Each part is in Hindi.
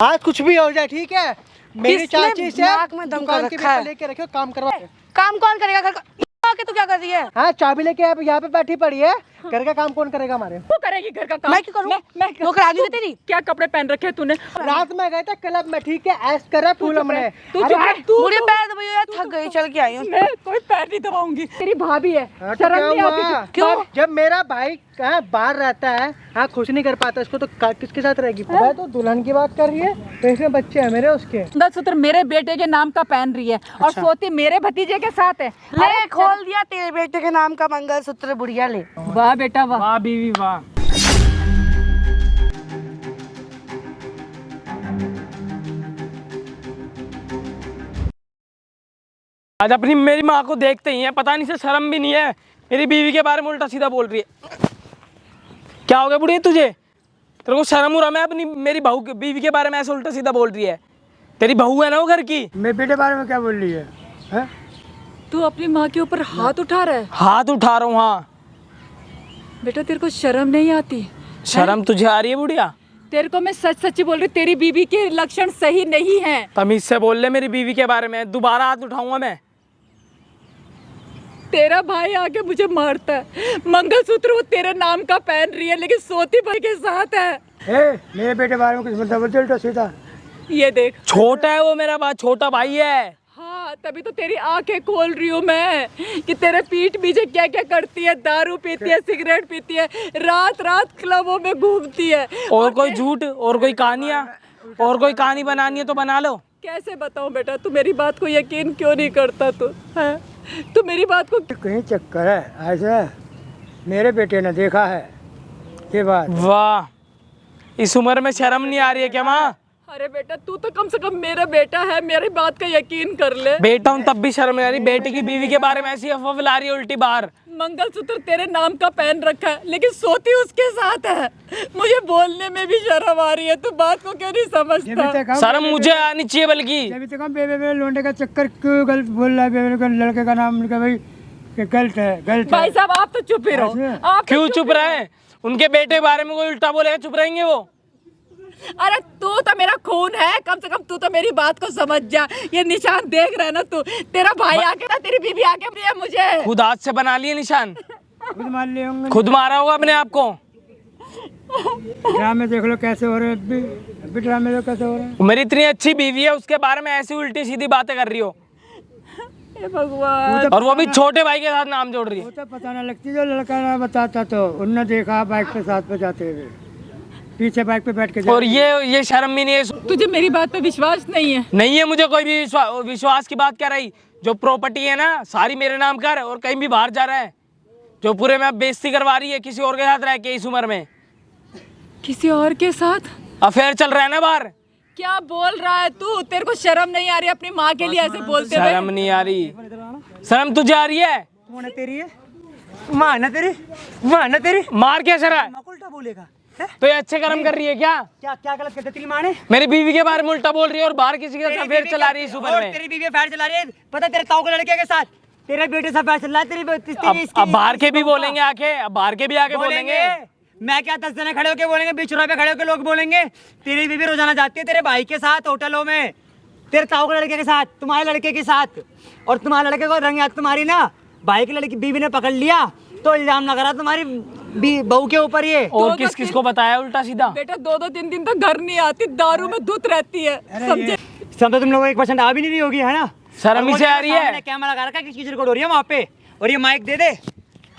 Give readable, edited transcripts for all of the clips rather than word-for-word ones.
आज कुछ भी हो जाए, ठीक है? मेरी चाची से दुकान के रखा लेके रखो, काम करवा। काम कौन करेगा घर का? आके तू क्या कर रही है? हाँ, चाबी लेके यहाँ पे बैठी पड़ी है। घर का काम कौन करेगा हमारे? तू करेगी घर का काम? मैं क्यों करूँ? मैं नौकरानी है तेरी। क्या कपड़े पहन रखे तूने? रात में गए थे क्लब में, ठीक है? ऐश करा फूल हमने। तू चुप रह। मुझे पैर दबाइए यार, थक गई, चल के आई हूँ। मैं कोई पैर नहीं दबाऊंगी। तेरी भाभी है, हाँ, तो शर्म क्या नहीं आती? हुआ? क्यों? जब मेरा भाई बाहर रहता है, हाँ, खुश नहीं कर पाता इसको, तो किसके साथ रहेगी? मैं तो दुल्हन की बात कर रही है, तो इसमें बच्चे हैं मेरे उसके। मंगलसूत्र मेरे बेटे के नाम का पहन रही है और सोती मेरे भतीजे के साथ है। ले खोल दिया तेरे बेटे के नाम का मंगलसूत्र, बुढ़िया ले। वाह बेटा वाह। वाह बीवी वाह। आज अपनी मेरी माँ को देखते ही है, पता नहीं से शर्म भी नहीं है, मेरी बीवी के बारे में उल्टा सीधा बोल रही है। क्या हो गया बुढ़ी तुझे? तेरे को शर्म हो रहा? मैं अपनी मेरी बहू के बीवी के बारे में ऐसे उल्टा सीधा बोल रही है। तेरी बहू है ना वो घर की। मेरे बेटे बारे में क्या बोल रही है, है? तू अपनी माँ के ऊपर हाथ उठा रहा है? हाथ उठा रहा हूँ। हाँ बेटा तेरे को शर्म नहीं आती? शर्म तुझे आ रही है बुढ़िया? तेरे को मैं सच सच्ची बोल रही, तेरी बीवी के लक्षण सही नहीं है। तमीज से बोल ले मेरी बीवी के बारे में, दोबारा हाथ उठाऊंगा मैं। तेरा भाई आके मुझे मारता है। मंगलसूत्र वो तेरे नाम का पहन रही है, लेकिन सोती भाई के साथ है। मेरे बेटे बारे में कुछ मतलब बोलते उल्टा सीधा। ये देख, छोटा है वो मेरा बात, छोटा भाई है। हाँ तभी तो तेरी आंखें खोल रही हूँ मैं कि तेरे पीठ पीछे क्या क्या करती है। दारू पीती है, सिगरेट पीती है, रात रात क्लबों में घूमती है। और कोई झूठ और कोई कहानियाँ और कोई कहानी बनानी है तो बना लो। कैसे बताऊं बेटा, तू मेरी बात को यकीन क्यों नहीं करता? तू मेरी बात को कहीं चक्कर है ऐसा? मेरे बेटे ने देखा है ये बात। वाह, इस उम्र में शर्म नहीं आ रही है क्या माँ? अरे बेटा तू तो कम से कम मेरा बेटा है, मेरी बात का यकीन कर ले। बेटा हूँ तब भी शर्म नहीं आ रही? बेटे की बीवी के बारे में ऐसी अफवाह फैला रही है उल्टी बार। मंगलसूत्र तेरे नाम का पहन रखा है, लेकिन सोती उसके साथ है। मुझे बोलने में भी शर्म आ रही है, तू बात को क्यों नहीं समझता? शर्म मुझे आनी चाहिए बल्कि। बेबे लोंडे का चक्कर क्यों गलत बोल रहा है? बेबे का लड़के का नाम का भाई गलत है, गलत भाई है। साहब आप तो चुप ही रहो। आप तो क्यों चुप रहे? उनके बेटे के बारे में कोई उल्टा बोलेगा चुप रहेंगे वो? अरे तू तो मेरा खून है, कम से कम तू तो मेरी बात को समझ जा। ये निशान देख रहा है ना तू? तेरा भाई आके ना तेरी बीवी आके प्रिय मुझे खुद हाथ से बना लिए निशान? खुद मार लिए होंगे। खुद मारा होगा अपने आप को। ड्रामे देख लो कैसे हो रहे हैं, अभी ड्रामे देख कैसे हो रहे हैं। मेरी इतनी अच्छी बीवी है, उसके बारे में ऐसी उल्टी सीधी बातें कर रही हो, हे भगवान। और वो भी छोटे भाई के साथ नाम जोड़ रही है। वो तो पता ना लगती, जो लड़का ना बताता तो उनने देखा बाइक पे साथ पे जाते हुए, पीछे बाइक पे बैठ के और ये शर्म भी नहीं है? तुझे मेरी बात पे विश्वास नहीं है? नहीं है मुझे कोई भी विश्वास की बात क्या रही। जो प्रॉपर्टी है ना सारी मेरे नाम कर, और कहीं भी बाहर जा रहा है जो पूरे में बेइज्जती करवा रही है किसी और के साथ रह के इस उम्र में। किसी और के साथ अफेयर चल रहा है ना बाहर। क्या बोल रहा है तू? तेरे को शर्म नहीं आ रही अपनी माँ के लिए ऐसे बोलते हुए? शर्म नहीं आ रही? शर्म तुझे आ रही है? कौन है तेरी है? माँ ना तेरी, माँ ना तेरी। मार कैसे रहा है? उल्टा बोलेगा तो ये अच्छे कर्म कर रही है क्या? क्या क्या गलत करते तेरी माँ ने? मेरी बीवी के बारे में उल्टा बोल रही है और बाहर किसी के साथ अफेयर चला रही है इस उम्र में। तेरी बीवी अफेयर चला रही है, पता तेरे ताऊ के लड़के के साथ, तेरे बेटे से अफेयर चल रहा है। अब बाहर के भी बोलेंगे आके, अब बाहर के भी आके बोलेंगे। मैं क्या 10 जने खड़े होके बोलेंगे, 20 रुपए खड़े होके लोग बोलेंगे तेरी बीवी रोजाना जाती है तेरे भाई के साथ होटलों में, तेरे ताऊ के लड़के के साथ, तुम्हारे लड़के के साथ, और तुम्हारे लड़के को रंग याद तुम्हारी ना भाई की लड़की बीवी ने पकड़ लिया तो इल्जाम लगा रहा तुम्हारी बहू के ऊपर ये। और किस किस को बताया उल्टा सीधा? बेटा 2-2 दिन तक घर नहीं आती, दारू में धुत रहती है, समझे? समझो तुम लोगों को 1% आ भी नहीं रही होगी, है ना? शर्म से आ रही है? कैमरा लगा रखा है, किसकी रिकॉर्ड हो रही है वहाँ पे, और ये माइक दे दे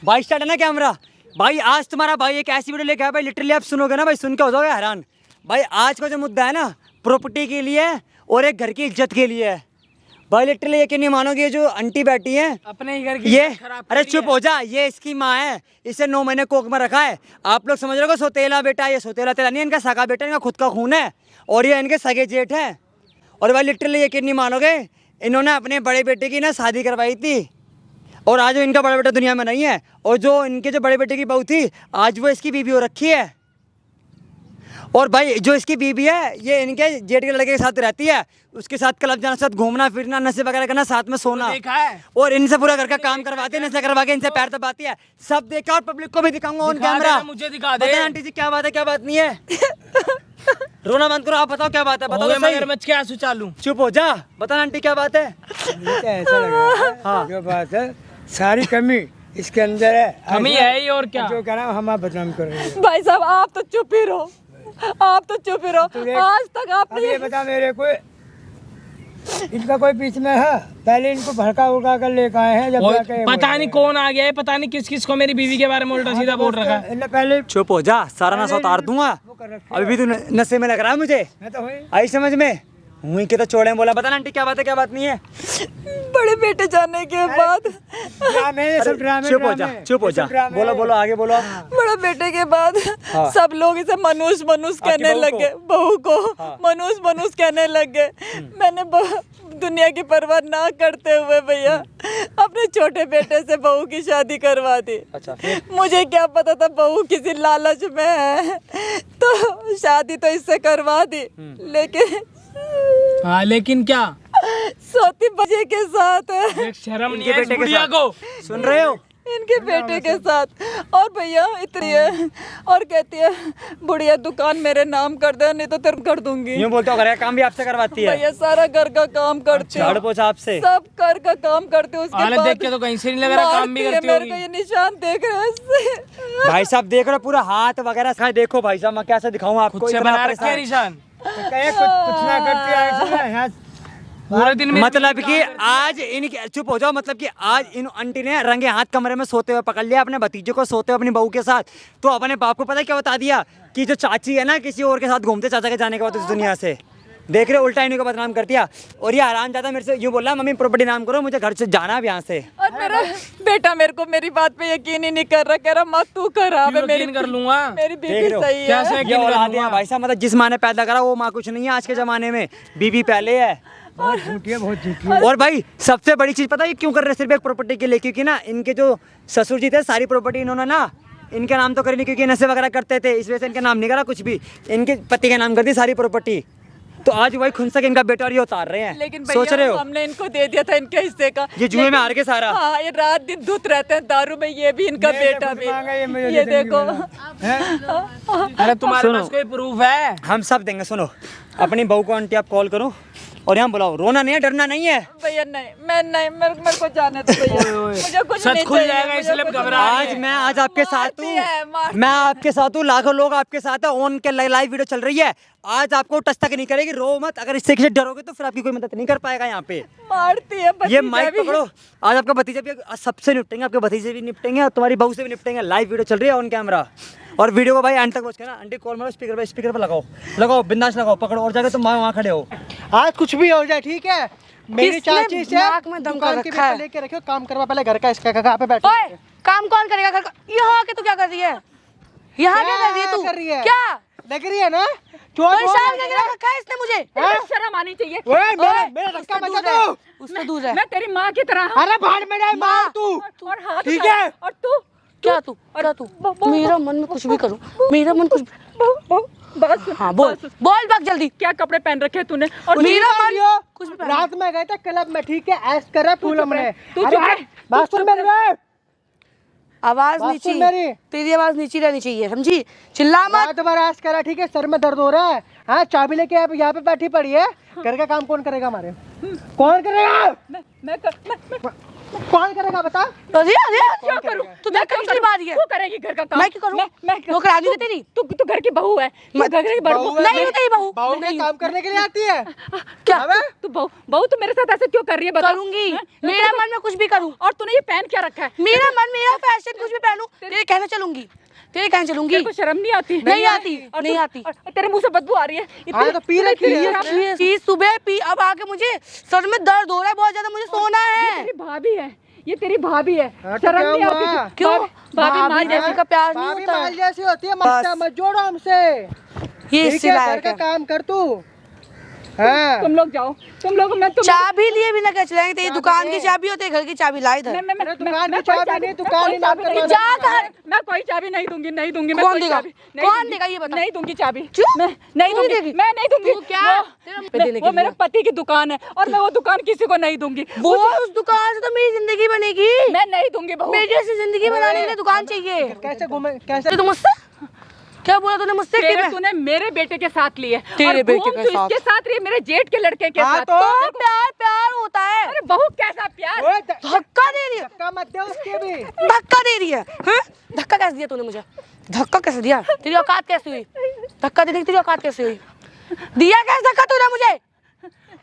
भाई, स्टार्ट है ना कैमरा भाई। आज तुम्हारा भाई एक ऐसी वीडियो लेके आया भाई, लिटरली आप सुनोगे ना भाई, सुन के हो जाओगे हैरान भाई। आज का जो मुद्दा है ना प्रॉपर्टी के लिए और एक घर की इज्जत के लिए है भाई। लिटरली यकीन नहीं मानोगे, ये जो आंटी बैठी है अपने ही घर की ये, खराब अरे चुप हो जा, ये इसकी माँ है, इसे 9 महीने कोक में रखा है। आप लोग समझ रहे हो सोतेला बेटा, ये सोतेला तेला नहीं, इनका सगा बेटा, इनका खुद का खून है, और ये इनके सगे जेठ है। और भाई लिटरली यकीन नहीं मानोगे, इन्होंने अपने बड़े बेटे की ना शादी करवाई थी, और आज वो इनका बड़ा बेटा दुनिया में नहीं है, और जो इनके जो बड़े बेटे की बहू थी आज वो इसकी बीवी हो रखी है। और भाई जो इसकी बीवी है ये इनके जेठ के लड़के के साथ रहती है, उसके साथ क्लब जाना, साथ घूमना फिरना, नशे वगैरह करना, साथ में सोना देखा है। और इनसे पूरा घर का काम करवाती है, नशा करवा के इनसे पैर दबाती है, सब देखा, और पब्लिक को भी दिखाऊंगा ऑन कैमरा। मुझे दिखा दे। पता है आंटी जी क्या बात है क्या बात नहीं है? रोना बंद करो, आप बताओ क्या बात है, हो बताओ गए तो सही। मगरमच्छ के आंसू चालू। चुप हो जा, बता ना आंटी क्या बात है। मुझे तो ऐसा लग रहा है हाँ। जो बात है सारी कमी इसके अंदर है। कमी ऐसा- है ही और क्या। जो कह रहा हूँ हम आप बदनाम कर रहे हैं। भाई साहब आप तो चुप ही रहो, आप तो चुप ही तू रहो। देख, आज तक अब आपने ये बता मेरे को इनका कोई बीच में है? पहले इनको भड़का उड़का कर लेकर आए हैं जब और जाके ये पता बोल नहीं कौन आ गया है, पता नहीं किस किस को मेरी बीवी के बारे में उल्टा सीधा बोल रखा है। इनने पहले चुप हो जा, सारा नशा उतार दूंगा। वो कर रखे अभी भी तू नशे में लग रहा है मुझे, मैं तो हुई आई समझ में हुई के तो चौड़े में बोला। बता ना आंटी क्या बात है, क्या बात नहीं है। बड़े बेटे जाने के बाद, ड्रामे ये सब ड्रामे चुप हो जा, ड्रामे, चुप हो ये जा, सब ड्रामे। बोलो बोलो आगे बोलो। बड़े बेटे के बाद हाँ। सब लोग इसे मनुष्य मनुष्य आपकी कहने बहू लग को? गए, बहू को हाँ। मनुष्य मनुष्य कहने लग गए। मैंने दुनिया की परवाह ना करते हुए भैया अपने छोटे बेटे से बहू की शादी करवा दी। अच्छा फिर? मुझे क्या पता था बहू किसी लालच में है, तो शादी तो इससे करवा दी, लेकिन हाँ लेकिन क्या, सोती बजे के साथ है, एक शर्म नहीं इनके है इस बेटे के बुढ़िया साथ। को। सुन रहे हो? इनके बेटे के साथ। और भैया इतनी है और कहती है बुढ़िया दुकान मेरे नाम कर दे, नहीं तो तेरे कर दूंगी। यूँ बोलते हो, घर का काम भी आपसे करवाती है, भैया सारा घर का काम करती झाड़ हूँ, पोछा आपसे। सब घर का काम करती हूँ। उसके हालत बाद देख के तो कहीं से नहीं लग रहा काम भी मारती है करती मेरे को, होगी। ये निशान देख रहे हैं इससे। भाई साहब देख रहे हो पूरा हाथ वगैरह खाए, देखो भाई साहब मैं कैसे दिखाऊं आपको। खुद से इतना बना रखे है परेशान। निशान। तो कहे कुछ ना करती है ऐसे ना, यहाँ पूरे दिन में मतलब कि आज इनकी, चुप हो जाओ, मतलब कि आज इन आंटी ने रंगे हाथ कमरे में सोते हुए पकड़ लिया अपने भतीजे को, सोते हुए अपनी बहू के साथ। तो अपने बाप को पता है क्या बता दिया कि जो चाची है ना किसी और के साथ घूमते, चाचा के जाने के बाद इस दुनिया से देख रहे हो, उल्टा इन्हीं को बदनाम कर दिया। और ये आराम ज्यादा मेरे से यूँ बोला मम्मी प्रॉपर्टी नाम करो, मुझे घर से जाना है यहाँ से। और मेरा बेटा मेरे को मेरी बात पे यकीन ही नहीं कर रहा, कह रहा माँ तू खराब है, क्यों मेरी यकीन कर लूंगा। मेरी देख बीवी रहे हो? सही क्या से है। ये यकीन कर औलादे हैं लूंगा। भाई साहब, मतलब जिस माँ ने पैदा करा वो माँ कुछ नहीं है आज के जमाने में, बीबी पहले है। बहुत झूठी है, बहुत झूठी है। और भाई सबसे बड़ी चीज पता है ये क्यों कर रहे हैं, सिर्फ एक प्रॉपर्टी के लिए, क्योंकि ना इनके जो ससुर जी थे सारी प्रॉपर्टी इन्होंने ना इनके नाम तो करी नहीं, क्योंकि नशे वगैरह करते थे, इस वजह से इनके नाम नहीं करा कुछ भी, इनके पति के नाम कर दी सारी प्रॉपर्टी। तो आज वही खुनसक इनका बेटा और ये उतार रहे हैं। लेकिन सोच रहे भैया हो हमने इनको दे दिया था इनके हिस्से का, ये जुए में हार के सारा। हाँ ये रात दिन धुत रहते हैं दारू में, ये भी इनका मेरे बेटा कुछ भी। मांगा, ये मुझे ये दे देंगे देखो बोला। अरे तुम्हारे सुनो। पास कोई प्रूफ है? हम सब देंगे। सुनो अपनी बहू को आंटी आप कॉल करो और यहाँ बुलाओ, रोना नहीं है, डरना नहीं है। भैया नहीं, मैं नहीं, मेरे को जाने दो भैया, मुझे कुछ सच नहीं खुल चाहिए, जाएगा, मुझे इसलिए कुछ घबरा नहीं। रही आज मैं आज आपके साथ मारती है, हूँ, मारती मैं आपके साथ हूँ, लाखों लोग आपके साथ है, ऑन के लाइव वीडियो चल रही है। आज आपको टच तक नहीं करेगी, रो मत, अगर इससे किसी डरोगे तो फिर आपकी कोई मदद नहीं कर पाएगा यहाँ पे। मारती है ये भतीजा माइक भी। पकड़ो, आज आपका भतीजा भी, आज सबसे निपटेंगे, आपके भतीजे भी निपटेंगे और तुम्हारी बहू से भी निपटेंगे। लाइव वीडियो चल रही है ऑन कैमरा, और वीडियो को भाई एंड तक पहुंच के ना आंटी कॉल मारो, स्पीकर पे लगाओ, लगाओ बिंदास लगाओ, पकड़ो, और जाके तुम वहाँ खड़े हो। आज कुछ भी हो जाए ठीक है, मेरी किसने चाची से नाक में दम दुकान कर के रखा है? पेपर लेके रखो, काम करवा पहले घर का, इसका कहाँ पे बैठे ओए काम कौन करेगा घर का? यहाँ आके तू क्या कर रही है? यहाँ क्या कर रही है तू? कर रही है? क्या लग रही है ना चोर परेशान करके रख रखा है इसने मुझे? शर्म आनी चाहिए। ओए मेरा ओए, मेरा धक्का उससे बचा दूर रह, तू। उससे दूर है। मैं तेरी माँ की तरह हूँ। अरे भाड़ में जाए मार तू। और हाथ ठीक उठा- है। और तू क्या तू मेरा मन में कुछ भी करूँ, मेरा मन कुछ बात सुन, हाँ बोल बात सुन। बोल भाग जल्दी। क्या कपड़े पहन रखे हैं तूने? और मेरा कुछ मन भी हो, कुछ भी पहन। रात में गए थे क्लब में ठीक है, ऐश कर रहा फूल हमने। तू अरे चुप रह, बात सुन मेरी बे। आवाज बात नीची, सुन मेरी। तेरी आवाज नीची रहनी चाहिए, समझी? चिल्ला मत। रात भर ऐश कर रहा ठीक है, सर में दर्द हो रहा है। हाँ चाबी लेके आप यहाँ पे बैठी पड़ी है, घर का काम कौन करेगा हमारे? कौन करेगा? मैं कौन करेगा बता? अरे अरे क्या करूं? तू देख कितनी बात है। तू करेगी घर का काम? मैं क्यों करूं? मैं नौकरानी है तेरी। तू घर की बहू है, तू घर की बहू बहू है। नहीं हूँ तेरी बहू। बहू के काम करने के लिए आती है क्या अबे? तू बहू तू मेरे साथ ऐसे क्यों कर रही है? बता। करूंगी? मेरा मन में कुछ भी करूँ, और तूने ये पहन क्या रखा है? मेरा मन मेरा फैशन कुछ भी पहनूं, तेरे कहने चलूंगी, तेरे कहने चलूंगी। तेरे को शर्म नहीं आती? नहीं आती, और नहीं तू- आती। और तेरे मुंह से बदबू आ रही है। हाँ तो पी रखी है ये चीज सुबह पी, अब आके मुझे सर में दर्द हो रहा है बहुत ज्यादा, मुझे सोना है। तेरी भाभी है, ये तेरी भाभी है। हाँ, तो शर्म क्या नहीं हुआ? आती? क्यों? भाभी माँ भाभी जैसी जैसी का प्यार नहीं भाभी होता। माल जैसी होती है, मत जोड़ो हमसे ये ठीक इससे है, घर लायक का है। काम कर तू। हाँ तुम लोग जाओ, तुम लोग मैं तुम चाबी लिए बिना क्या चलाएंगे? तेरी दुकान की चाबी होती है, घर की चाबी ला इधर। अरे दुकान की चाबी नहीं, दुकान ही नाम करवा जा कहाँ? मैं कोई चाबी नहीं दूंगी, नहीं दूंगी। मैं कौन कोई देगा? चाबी नहीं कौन दूंगी। देगा ये बता? नहीं दूंगी चाबी। क्यों? मैं नहीं तू नहीं दूंगी, देगी? मैं नहीं दूंगी। तू क्या? तेरा वो- देने के वो लिए। मेरे पति की दुकान है और मैं वो दुकान किसी को नहीं दूंगी। वो उस दुकान से तो मेरी जिंदगी बनेगी। मैं नहीं दूंगी बहू। मेरी ऐसी जिंदगी बनाने के लिए दुकान चाहिए। कैसे घूमे कैसे तो मुझसे क्या बोला तूने मुझसे कि मैं तूने मेरे बेटे के साथ लिए तेरे और बेटे घूम के तू साथ। इसके साथ रही, मेरे जेठ के लड़के के हाँ साथ। तो प्यार प्यार होता है। अरे बहू कैसा प्यार। ओए, धक्का दे रही है, धक्का मत दे उसके भी। धक्का दे रही है। हाँ? धक्का कैसे दिया तूने मुझे? धक्का कैसे दिया? तेरी औकात कैसे हुई? धक्का देने की तेरी औकात कैसे हुई? दिया कैसे धक्का तूने मुझे?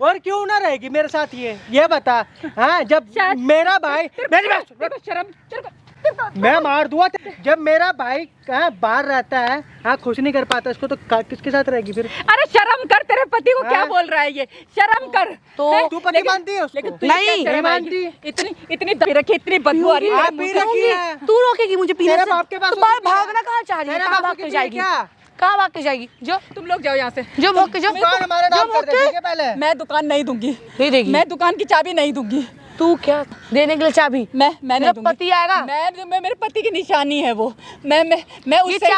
और क्यों ना रहेगी मेरे साथ ये बता। हाँ जब मेरा भाई मेरी बात सुन, तेरे को शर्म, तेरे को मैं मार दूंगा जब मेरा भाई बाहर रहता है, हाँ खुश नहीं कर पाता इसको, तो किसके साथ रहेगी फिर? अरे शर्म कर, तेरे पति को क्या हाँ? बोल रहा है ये? शर्म कर। तो हैं? तू पति लेकिन- मानती है उसको? लेकिन तू नहीं, क्या शर्म नहीं आएगी? मानती। इतनी दबी रखी, इतनी बदबू आ रही है हाँ, मेरे मुंह पी से। रखी है। तू रोकेगी मुझे पीने तेरे से? बाप के पास तो बाहर होती है। भागना कहाँ चाह रही है? तेरे कहाँ बाप भाग की के पी जाएगी? क्या? कहाँ भाग के जाएगी? जो तुम लोग जाओ यहाँ से। जो भाग के जो दुकान हमारे नाम कर दे, ठीक है पहले? मैं दुकान नहीं दूंगी, नहीं देगी। मैं दुकान की चाबी नहीं दूंगी। तू क्या देने के लिए चाबी? मैं नहीं मेरा दूंगी। पति आएगा। मैं मेरे पति की निशानी है वो। मैं ये उससे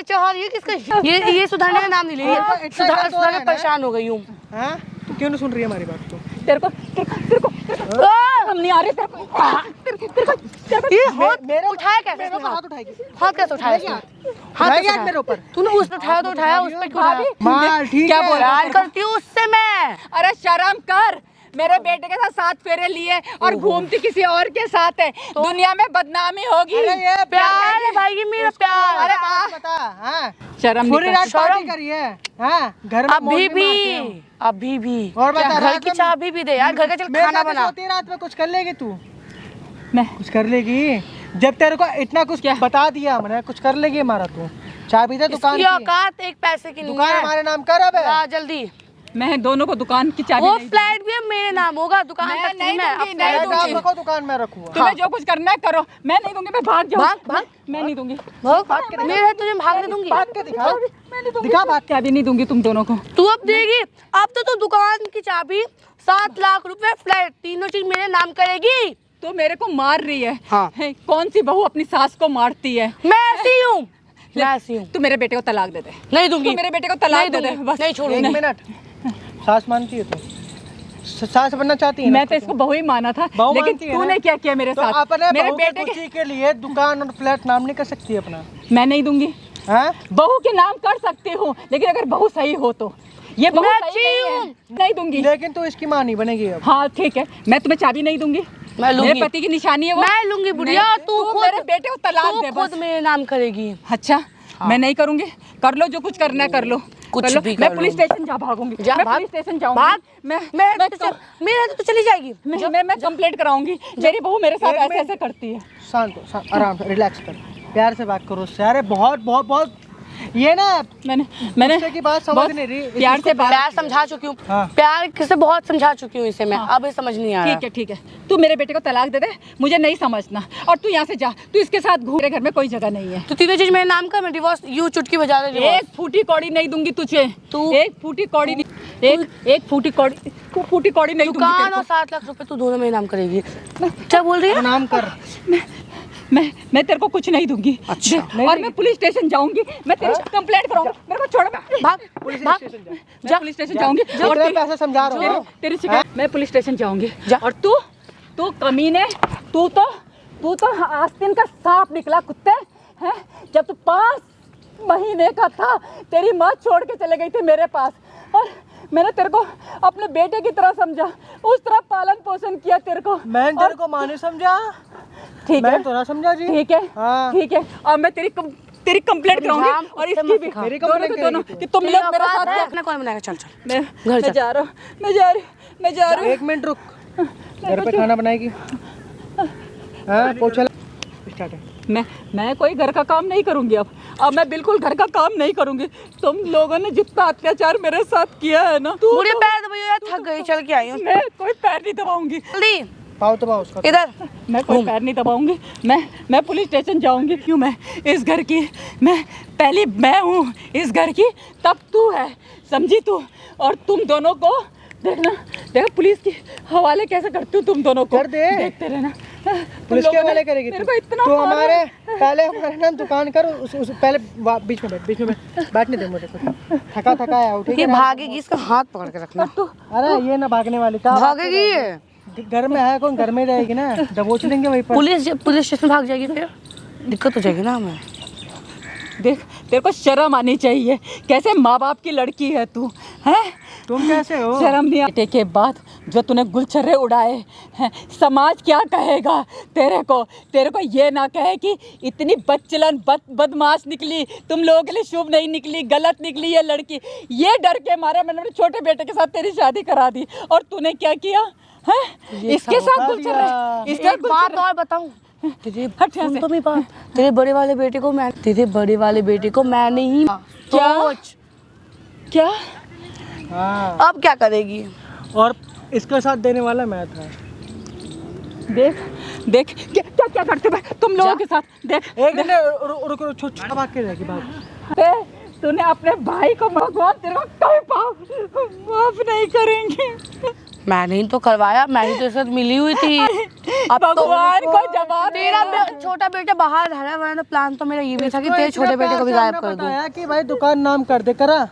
चाह ये किसका? ये सुधारने का नाम नहीं ले रही हाँ, है। इतना तो सुधारने है ना। परेशान हो गई हूँ। हाँ तू क्यों नहीं सुन रही है हमारी बात को? तेरे को हम नहीं आ रहे तेरे को। ये हाथ मेरे उठाया कैसे मेरे इसने? ऊपर हाथ हाथ उठाएगी? हाथ कैसे उठाया इसने? हाथ उठाएगी कैसे हाथ मेरे ऊपर? उठाया? तूने उसने उठाया तो उठाया, उस पे क्यों उठाया? मार ठीक क्या है। बोला? प्यार करती हूँ उससे मैं। अरे शर्म कर, मेरे बेटे के साथ 7 फेरे लिए और घूमती किसी और के साथ है, दुनिया में बदनामी होगी। अरे ये प्यार है भाई, ये मेरा प्यार। अरे बात बता। हाँ शर्म पूरी नहीं रात करती। पार्टी करी है। हाँ घर में अभी मौज भी मारती भी हूँ। अभी भी और बता, घर रात की में- चाबी भी दे यार, घर का चल मेरे खाना साथ बना। सोती है रात में, कुछ कर लेगी तू? मैं कुछ कर लेगी? जब तेरे को इतना कुछ बता दिया हमने, कुछ कर लेगी हमारा तू? चाबी दे दुकान इसकी की। औकात एक पैसे की नहीं दुकान है। हमारे नाम कर अब। ला जल्दी। मैं दोनों को दुकान की चाबी वो नहीं फ्लैट भी अब मेरे नाम होगा, दुकान मैं तक नहीं नहीं मैं दूंगी, अब नहीं फ्लैट दूंगी। नाम दूंगी। रखो, दुकान में रखूंगा। तुम्हें जो कुछ करना है करो, मैं नहीं दूंगी, मैं भाग जाऊँ। भाग, भाग। मैं नहीं दूंगी, भाग, मेरे है तुझे भागने दूंगी। बात के दिखा। मैं नहीं दूंगी। दिखा बात। चाबी नहीं दूंगी तुम दोनों को। तू अब देगी? अब तो तू दुकान की चाबी, 7 लाख रुपए, फ्लैट, तीनों चीज मेरे नाम करेगी। तो मेरे को मार रही है। हाँ। है, कौन सी बहू अपनी सास को मारती है? मैं ऐसी हूँ, मैं ऐसी हूँ। तू मेरे बेटे को तलाक दे दे। नहीं दूंगी। तू मेरे बेटे को तलाक नहीं दे दे, दूंगी, बस। नहीं एक छोड़ूंगी। मिनट, सास मानती है तू? सास बनना चाहती है ना? मैं तो इसको बहू ही माना था, बहू लेकिन मानती है ना? तूने क्या किया मेरे तो साथ? अपने मेरे बहू के बेटे के खुशी के लिए दुकान और फ्लैट नाम नहीं कर सकती अपना? मैं नहीं दूंगी। हाँ बहू के नाम कर सकती हूँ, लेकिन अगर बहू सही हो तो। ये बहू मैं सही अच्छी नहीं है, हूँ। नहीं दूंगी। लेकिन तू इसकी माँ नहीं बनेगी अब। हाँ ठीक है, मैं तुम्हें चाबी नहीं दूंगी। मैं लूंगी। मेरे पति की निशानी है वो। मैं लूंगी बुढ़िया, नहीं, तू खुद मेरे बेटे को तलाक दे तू बस। खुद मेरे नाम करेगी। अच्छा मैं नहीं करूंगी, कर लो जो कुछ करना है कर लो। कुछ कर लो। भी मैं कर पुलिस लो। स्टेशन जा भागूंगी। जा मैं भाग। पुलिस स्टेशन जाऊंगी। भाग। मैं मेरे तो चली जाएगी। मैं कंप्लेंट कराऊंगी। मेरी बहू मेरे साथ एक ऐसे मिनट। ऐसे करती है। शांत हो, आराम से रिलैक्स कर, प्यार से बात करो उससे। अरे बहुत बहुत बहुत ये ना मैंने गुस्से की बात समझ बहुत नहीं रही। प्यार से बात। प्यार समझा चुकी हूँ, हाँ। प्यार किसे बहुत समझा चुकी हूँ इसे मैं, अब ये समझ नहीं आ रहा। ठीक है तू मेरे बेटे को तलाक दे दे, मुझे नहीं समझना। और तू यहाँ से जा, तू इसके साथ घूम, मेरे घर में कोई जगह नहीं है। तो तीनों चीज मेरे नाम का, मैं डिवोर्स यूं चुटकी बजा दे डिवोर्स। एक फूटी कौड़ी नहीं दूंगी तुझे। तू- एक फूटी कौड़ी नहीं, एक फूटी कौड़ी नहीं दूंगी दुकान तेरे और 7 लाख रुपए तू दोनों मेरे नाम करेगी। क्या बोल रही है? नाम कर। को। मैं तेरे को कुछ नहीं दूंगी। अच्छा। और मैं पुलिस स्टेशन जाऊंगी, मैं तेरी कंप्लेंट कराऊंगी। मेरे को छोड़, भाग पुलिस भाग स्टेशन जा। मैं पुलिस स्टेशन जाऊंगी। और और तेरे पैसे समझा रहा हूँ। तेरी शिकायत, मैं पुलिस स्टेशन जाऊंगी। जा। और तू कमीने, तू तो आस्तीन का सांप निकला कुत्ते हैं। जब तू 5 महीने का था, तेरी माँ छोड़ के चले गई थी मेरे पास, और मैंने तेरे को अपने बेटे की तरह समझा, उस तरह पालन पोषण किया तेरे को। मैंने तेरे को माँ ने समझा, ठीक मैं है, तो ना समझा जी। ठीक है, हाँ। ठीक है। और मैं तेरी कंप्लेंट कराऊंगी, राम, और उससे इसकी मत भी, सिखा। मेरी दोनों complaint के दोनों, करेगी कि तुम लोग मेरे साथ मैं हो। अपना कौन बनाएगा? चल चल मैं घर जा। जा रहा हूँ, मैं जा रही हूँ। एक मिनट रुक, घर पे खाना बनाएगी? हाँ पोछा स्टार्ट है। मैं कोई घर का काम नहीं करूंगी अब मैं बिल्कुल घर का काम नहीं करूंगी। तुम लोगों ने जितना अत्याचार मेरे साथ किया है ना, पूरे पैर दबाइए यार, थक गई, चल के आई हूँ। मैं कोई पैर नहीं दबाऊंगी। जल्दी पाओ तो पाओ उसका। इधर। मैं कोई पैर नहीं दबाऊंगी। मैं पुलिस स्टेशन जाऊंगी। क्यों? मैं इस घर की, मैं पहली मैं हूँ इस घर की, तब तू है, समझी तू? और तुम दोनों को देखना पुलिस के हवाले कैसे करती हूँ तुम दोनों को। कर दे। देखते रहना। पुलिस के हवाले करेगी मेरे तू? को इतना तो मारा। हमारे पहले ना दुकान कर, उस पहले बीच में बैठने दे मुझे कुछ। थका आया हूँ, ठीक ये है ना? भागेगी, इसका हाथ पकड़ के रखना। अरे ये ना भागने वाली का भागेगी ये। घर में है कौन? घर में रहेगी ना, दबोच लेंगे वहीं पर। पुलिस स्टेशन भाग जाएगी फिर दिक्कत हो जाएगी ना हमें। देख तेरे को शर्म आनी चाहिए। कैसे माँ बाप की लड़की है तू, हैं? तुम कैसे हो? शर्म नहीं बेटे के बाद जो तूने गुलछर्रे उड़ाए हैं, समाज क्या कहेगा तेरे को ये ना कहे कि इतनी बदचलन बदमाश निकली, तुम लोगों के लिए शुभ नहीं निकली, गलत निकली ये लड़की। ये डर के मारे मैंने अपने छोटे बेटे के साथ तेरी शादी करा दी और तूने क्या किया है? इसके साथ गुलछर्रे, इसके एक बात और बताऊं, तेरे सुन तो मेरी बात, तेरे बड़े वाले बेटे को मैंने ही सोच क्या? हाँ, अब क्या करेगी? और इसके साथ देने वाला मैं था। देख क्या करते हो तुम लोगों के साथ? देख एक मिनट रुक छोटा भाग के रहेगी बात। तूने अपने भाई को, भगवान तेरे को कभी पाप माफ नहीं करेंगे। मैंने ही तो करवाया, मैं ही तो साथ मिली हुई थी। अब भगवान को जवाब तेरा छोटा बेटा बाहर रह रहा है, वरना प्लान तो मेरा ये भी था कि तेरे छोटे बेटे को भी गायब कर दूं। बताया कि भाई दुकान नाम कर दे, करा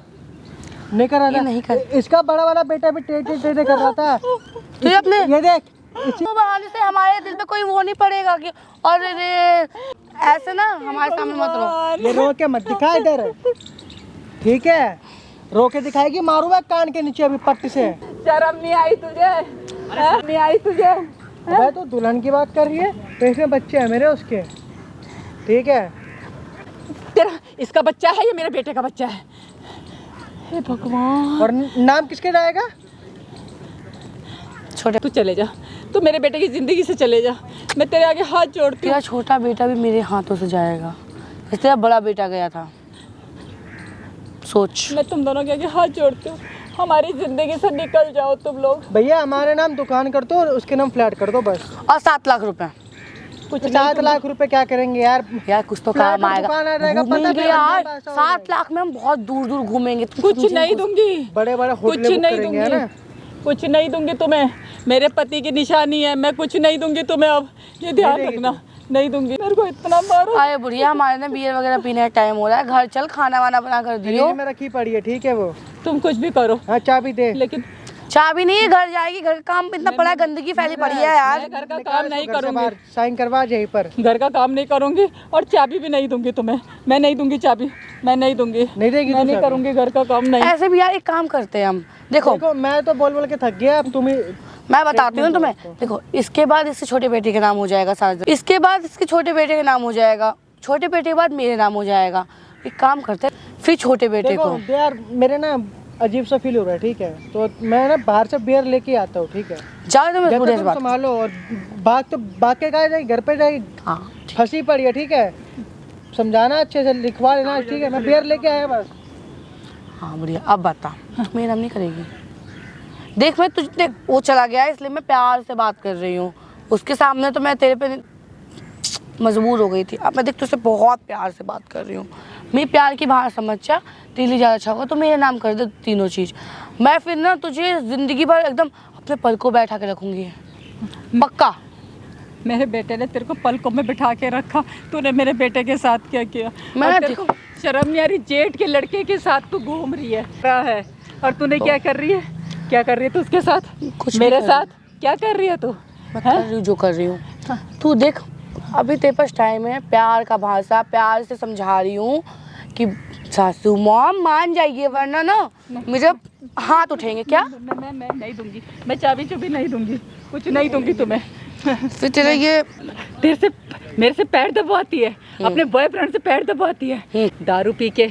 नहीं करा ये नहीं कर। इसका बड़ा वाला बेटा भी टेढ़े कर रहा था। तो ये अपने ये देख तो बहाने से हमारे दिल पे कोई वो नहीं पड़ेगा कि और ऐसे ना हमारे सामने मत रहो। ये रो के मत दिखा इधर, ठीक है? रो के दिखाएगी, मारूंगा कान के नीचे अभी पट्टी से। शर्म नहीं आई तुझे? नहीं आई तुझे? अबे तो दुल्हन की बात कर रही है, तो इसमें बच्चे हैं मेरे उसके, ठीक है? तेरा इसका बच्चा है, ये मेरे बेटे का बच्चा है। हे भगवान। और नाम किसके जाएगा? छोटे तू चले जा, तू मेरे बेटे की जिंदगी से चले जा, मैं तेरे आगे हाथ जोड़ती हूँ। तेरा छोटा बेटा भी मेरे हाथों से जाएगा, जैसे तेरा बड़ा बेटा गया था। सोच। मैं तुम दोनों के आगे हाथ जोड़ती हूँ, हमारी जिंदगी से निकल जाओ तुम लोग। भैया हमारे नाम दुकान कर दो और उसके नाम फ्लैट कर दो बस। और 7 लाख रुपए। कुछ 7 लाख रुपए क्या करेंगे यार? यार कुछ तो फ्लैट काम और दुकान आ जाएगा, आएगा। पता घूमेंगे भी यार, पैसा होगा। 7 लाख में हम बहुत दूर दूर घूमेंगे। कुछ नहीं दूंगी, बड़े बड़े कुछ होटल बुक नहीं करेंगे, है दूंगी, ना? कुछ नहीं दूंगी तुम्हें। मेरे पति की निशानी है, मैं कुछ नहीं दूंगी तुम्हें। अब ये ध्यान रखना, नहीं दूंगी। मेरे को इतना मारो। अरे बुढ़िया, हमारे ना बियर वगैरह पीने का टाइम हो रहा है, घर चल खाना वाना बना कर दियो। फ्रिज में रखी पड़ी है, ठीक है? वो तुम कुछ भी करो, हाँ चाबी दे। लेकिन चाबी नहीं, घर जाएगी। घर का काम इतना बड़ा, गंदगी फैली पड़ी है यार। मैं घर का काम नहीं करूंगी, साइन करवा यहीं पर। घर का काम नहीं करूंगी और चाबी भी नहीं दूंगी तुम्हें। मैं नहीं दूंगी चाबी, मैं नहीं दूंगी, नहीं देगी? मैं नहीं करूंगी घर का काम। नहीं, ऐसे भी यार एक काम करते हैं हम, देखो मैं तो बोल बोल के थक गया, अब तुम ही मैं बताती हूँ तुम्हें। देखो इसके बाद इसके छोटे बेटे के नाम हो जाएगा सारा, इसके बाद इसके छोटे बेटे के नाम हो जाएगा, छोटे बेटे के बाद मेरे नाम हो जाएगा। एक काम करते हैं, फिर छोटे बेटे को। यार मेरे ना अजीब सा फील हो रहा है, ठीक है? तो मैं ना बाहर से बियर लेके आता हूँ, ठीक है? जाओ तुम इस बुढ़े से बात। संभालो। और बाग के कहा जाएगी, घर पे जाएगी, हाँ फंसी पड़ी है, ठीक है? समझाना अच्छे से, लिखवा लेना, ठीक है? मैं बियर लेके आया बस। हाँ बुढ़िया, अब बता, मेरा नाम नहीं करेगी? देख मैं तुझे, वो चला गया इसलिए मैं प्यार से बात कर रही हूँ। उसके सामने तो मैं तेरे पे मजबूर हो गई थी। अब मैं देख तुझसे बहुत प्यार से बात कर रही हूँ। मेरी प्यार की बाहर समझ जा, तेरे लिए ज़्यादा अच्छा होगा तो मेरे नाम कर दे तीनों चीज़। मैं फिर ना तुझे ज़िंदगी भर एकदम अपने पल को बैठा के रखूँगी, पक्का। मेरे बेटे ने तेरे को पलकों में बिठा के रखा, तूने मेरे बेटे के साथ क्या किया? मैं और तेरे को शर्म नहीं आ रही? जेठ के लड़के के साथ तू घूम रही है और तूने क्या कर रही है? क्या कर रही है तू उसके साथ? कुछ मेरे साथ क्या कर रही है तू? मैं कर रही हूँ जो कर रही हूँ। तू देख, अभी तेरे पास टाइम है, प्यार का भाषा, प्यार से समझा रही हूँ कि सासू मॉम मान जाइए, वरना ना मुझे हाथ उठेंगे। क्या? मैं नहीं दूंगी, मैं चाबी चुबी नहीं दूंगी, कुछ नहीं दूंगी तुम्हें। फिर तेरे ये तेरे से मेरे से पैर दबाती है, अपने बॉयफ्रेंड से पैर दबाती है, दारू पी के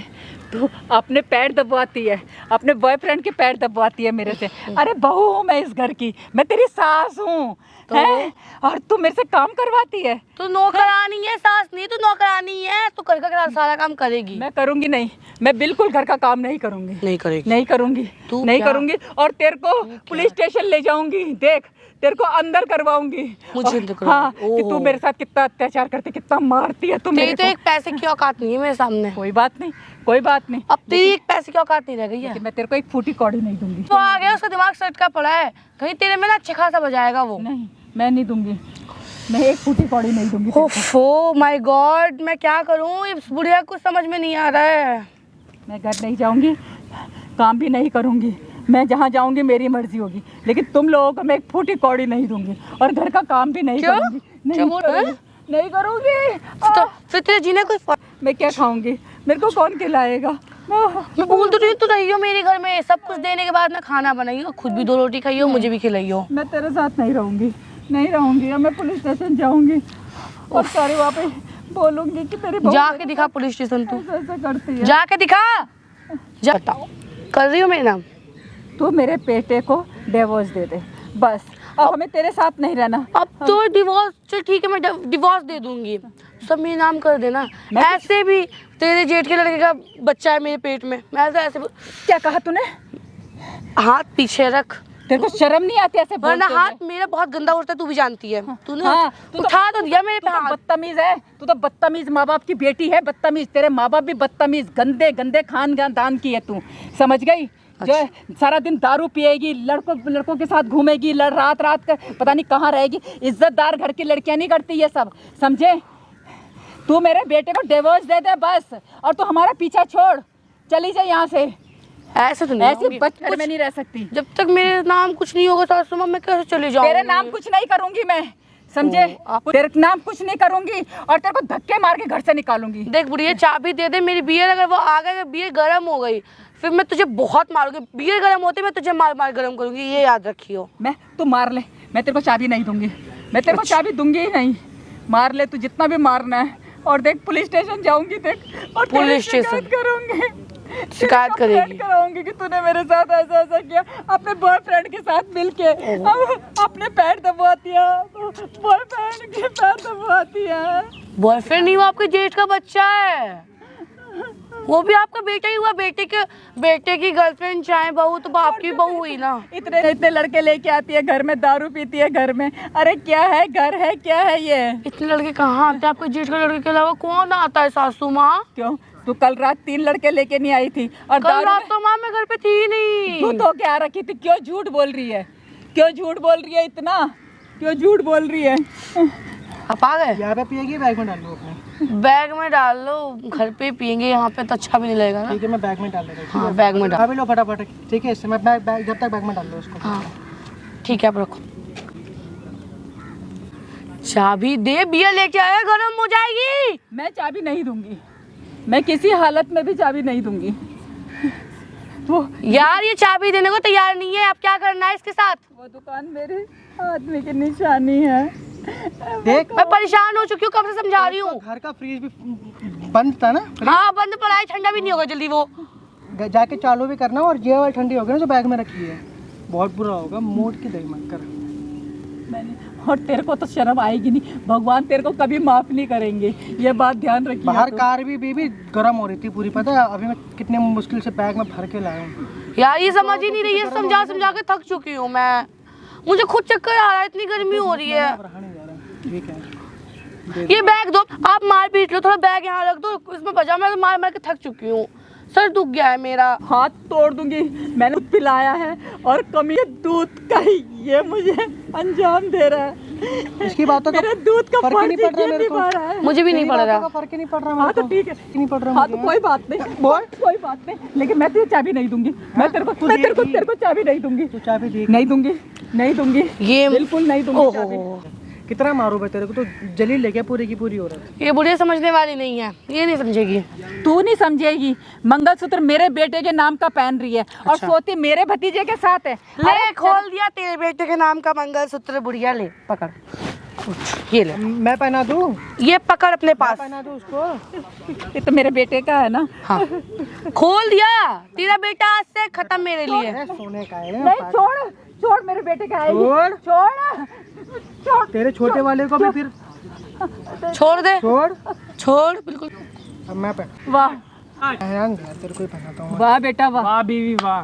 तो अपने पैर दबाती है, अपने बॉयफ्रेंड के पैर दबाती है मेरे से। अरे बहू हूँ मैं इस घर की, मैं तेरी सास हूँ हैं? और तू मेरे से काम करवाती है। तू नौकरानी है, सास नहीं, तू नौकरानी है। तू घर का सारा काम करेगी। मैं करूँगी नहीं, मैं बिल्कुल घर का काम नहीं करूँगी, नहीं करेगी, नहीं करूँगी, तू नहीं क्या? करूँगी। और तेरे को पुलिस स्टेशन ले जाऊंगी, देख तेरे को अंदर करवाऊंगी। मुझे अंदर करवा- हाँ, कि तू मेरे साथ कितना अत्याचार करती, कितना मारती है तू तेरी मेरे तो को। एक पैसे की औकात नहीं है मेरे सामने। कोई बात नहीं, कोई बात नहीं, अब तेरी एक पैसे की औकात नहीं रह गई है। लेकिन मैं तेरे को एक फूटी कौड़ी नहीं दूंगी। वो आ गया, उसका दिमाग सटका पड़ा है, कहीं तेरे में ना अच्छा खासा बजाएगा वो। नहीं, मैं नहीं दूंगी, मैं एक फूटी कौड़ी नहीं दूंगी। ओह माय गॉड, मैं क्या करूं? इस बुढ़िया को समझ में नहीं आ रहा है। मैं घर नहीं जाऊंगी, काम भी नहीं करूंगी, मैं जहाँ जाऊंगी मेरी मर्जी होगी, लेकिन तुम लोगों को मैं एक फूटी कौड़ी नहीं दूंगी और घर का काम भी नहीं क्यों? करूंगी। क्या बोल रहे हैं? नहीं करूंगी। तो फिर तेरे जीने को मैं क्या खाऊंगी? मेरे को कौन खिलाएगा? मैं बोल तो रही हूँ, तू रही हो मेरे घर में, सब कुछ देने के बाद ना खाना बनाइयो, खुद भी 2 रोटी खाइयो, मुझे भी खिलाइयो। मैं तेरे साथ नहीं रहूंगी, नहीं रहूंगी। अब मैं पुलिस स्टेशन जाऊंगी और सारे वहाँ पे बोलूंगी कि मेरी बहू जाके दिखा पुलिस स्टेशन, तू ऐसा करती है। जाके दिखा, जा बताओ कर रही हो मेरे नाम। तू मेरे बेटे को डिवोर्स दे दे बस, अब हमें तेरे साथ नहीं रहना। अब तो डिवोर्स, चल ठीक है, मैं डिवोर्स दे दूंगी, सब मेरे नाम कर देना। ऐसे भी तेरे जेठ के लड़के का बच्चा है मेरे पेट में, मैं तो ऐसे क्या कहा तूने? हाथ पीछे रख, तेरे को शर्म नहीं आती ऐसे वरना बोलते हुए? हाथ मेरा बहुत गंदा होता है, तू भी जानती है। तूने हाँ, तू उठा तो दिया मेरे तू पे तो हाथ। बदतमीज है, तू तो बदतमीज माँ बाप की बेटी है, बदतमीज। तेरे माँ बाप भी बदतमीज, गंदे गंदे खानदान की है तू, समझ गई? जो है सारा दिन दारू पिएगी, लड़कों के साथ घूमेगी, रात का पता नहीं कहाँ रहेगी। इज्जतदार घर की लड़कियां नहीं करती ये सब, समझे? तू मेरे बेटे को डिवोर्स दे दे बस, और तू हमारा पीछा छोड़, चली जा यहाँ से। ऐसे तो नहीं ऐसी होगी। बचपन में नहीं रह सकती। जब तक मेरे नाम कुछ नहीं होगा सासू माँ, मैं कैसे चले जाऊंगी? तेरे नाम कुछ नहीं करूंगी मैं, समझे? तेरे नाम कुछ नहीं करूंगी और तेरे को धक्के मार के घर से निकालूंगी। देख बुढ़िया, चाबी दे दे मेरी बियर, अगर वो आ गए, बियर गर्म हो गई, फिर मैं तुझे बहुत मारूंगी। बियर गर्म होते मैं तुझे मार मार गर्म करूंगी, ये याद रखियो। तू मार ले, मैं तेरे को चाबी नहीं दूंगी, मैं तेरे को चाबी दूंगी ही नहीं। मार ले तू जितना भी मारना है, और देख पुलिस स्टेशन जाऊंगी, देख, और पुलिस स्टेशन करूंगी, शिकायत करेगी, कराऊंगी कि तूने मेरे साथ ऐसा ऐसा किया, अपने बॉयफ्रेंड के साथ मिलके अपने पैर दबाती है, बॉयफ्रेंड के पैर दबाती है। बॉयफ्रेंड नहीं, वो आपके जेठ का बच्चा है, वो भी आपका बेटा ही हुआ। बेटे की गर्लफ्रेंड चाहे बहू, तो बाप की बहू हुई ना। इतने लड़के लेके आती है घर में, दारू पीती है घर में। अरे क्या है, घर है क्या है ये? इतने लड़के कहाँ आते हैं आपके जेठ के लड़के के अलावा? कौन आता है सासू माँ? क्यों, तू कल रात 3 लड़के लेके नहीं आई थी? और कल रात तो माँ मैं घर पे थी नहीं। तू तो क्या रखी थी? क्यों झूठ बोल रही है? क्यों झूठ बोल रही है इतना? क्यों झूठ बोल रही है? आप आ गए? यहाँ पे पिएगी, बैग में डाल लो अपने। बैग में डाल लो, घर पे पियेंगे, यहाँ पे तो अच्छा भी नहीं लगेगा ना। ठीक है, मैं बैग में डाल देता हूँ। हाँ बैग में डाल। अभी लो फटाफट, ठीक है? इससे मैं बैग जब तक बैग में डाल लो उसको। हाँ ठीक है, आप रखो। चाबी दे, बियर लेके आया, गर्म हो जाएगी। मैं चाबी नहीं दूंगी, मैं किसी हालत में भी चाबी नहीं दूंगी। वो यार ये चाबी देने को तैयार नहीं है, अब क्या करना है इसके साथ? वो दुकान मेरे आदमी की निशानी है। देख, मैं परेशान हो चुकी हूँ, कब से समझा रही हूँ। घर का फ्रिज भी बंद था ना, हाँ बंद पड़ा है, ठंडा भी नहीं होगा जल्दी वो। जाके चालू भी करना, और ये वाली ठंडी होगी ना जो बैग में रखी है, बहुत बुरा होगा। मोड़ के दही मत कर। मैंने, और तेरे को तो शर्म आएगी नहीं, भगवान तेरे को कभी माफ नहीं करेंगे, ये बात ध्यान रखिए। बाहर कार भी बीबी गर्म हो रही थी पूरी, पता है? अभी मैं कितने मुश्किल से बैग में भर के लाया हूँ। यार ये समझ ही नहीं रही है, समझा समझा के थक चुकी हूँ मैं, मुझे खुद चक्कर आ रहा है, इतनी गर्मी हो रही है। ठीक है, ये बैग दो, आप मार पीट लो, थोड़ा बैग यहाँ रख दो, इसमें बजा। मैं तो मार मार के थक चुकी हूँ, सर दुख गया है मेरा। हाथ तोड़ दूंगी, मैंने दूध पिलाया है, और कमी दूध का ही ये मुझे अंजाम दे रहा है। इसकी बातों का मेरे दूध का फर्क ही नहीं पड़ रहा मेरे को। रहा है। मुझे भी नहीं पड़ रहा। फर्क ही नहीं पड़ रहा। हाँ तो ठीक है, नहीं पड़ रहा। हाँ तो कोई बात नहीं, कोई बात नहीं, लेकिन मैं तुझे चाबी नहीं दूंगी। मैं तेरे को चाबी नहीं दूंगी। तू चाबी दे। नहीं दूंगी, नहीं दूंगी, ये बिल्कुल नहीं दूंगी चाबी। कितना मारू मैं तेरे को, तो जलील लेके पूरी की पूरी हो रहा है। ये बुढ़िया समझने वाली नहीं है, ये नहीं समझेगी। तू नहीं समझेगी, मंगलसूत्र मेरे बेटे के नाम का पहन रही है, और सोती मेरे भतीजे के साथ है। ले खोल दिया तेरे बेटे के नाम का मंगलसूत्र, बुढ़िया ले पकड़, ये ले, मैं पहना दूँ? ये पकड़ अपने पास। पहना दूँ उसको? ये तो मेरे बेटे का है ना। हाँ खोल दिया, तेरा बेटा आज से खत्म मेरे लिए। अरे सोने का है। नहीं, छोड़ छोड़, मेरे बेटे का है। छोड़। छोड़ छोड़, तेरे छोटे वाले को भी फिर छोड़ दे, छोड़। छोड़ बिल्कुल। अब मैं पहन। वाह तेरे को ही पहनाता हूँ। वाह बेटा वाह। वाह बीवी वाह,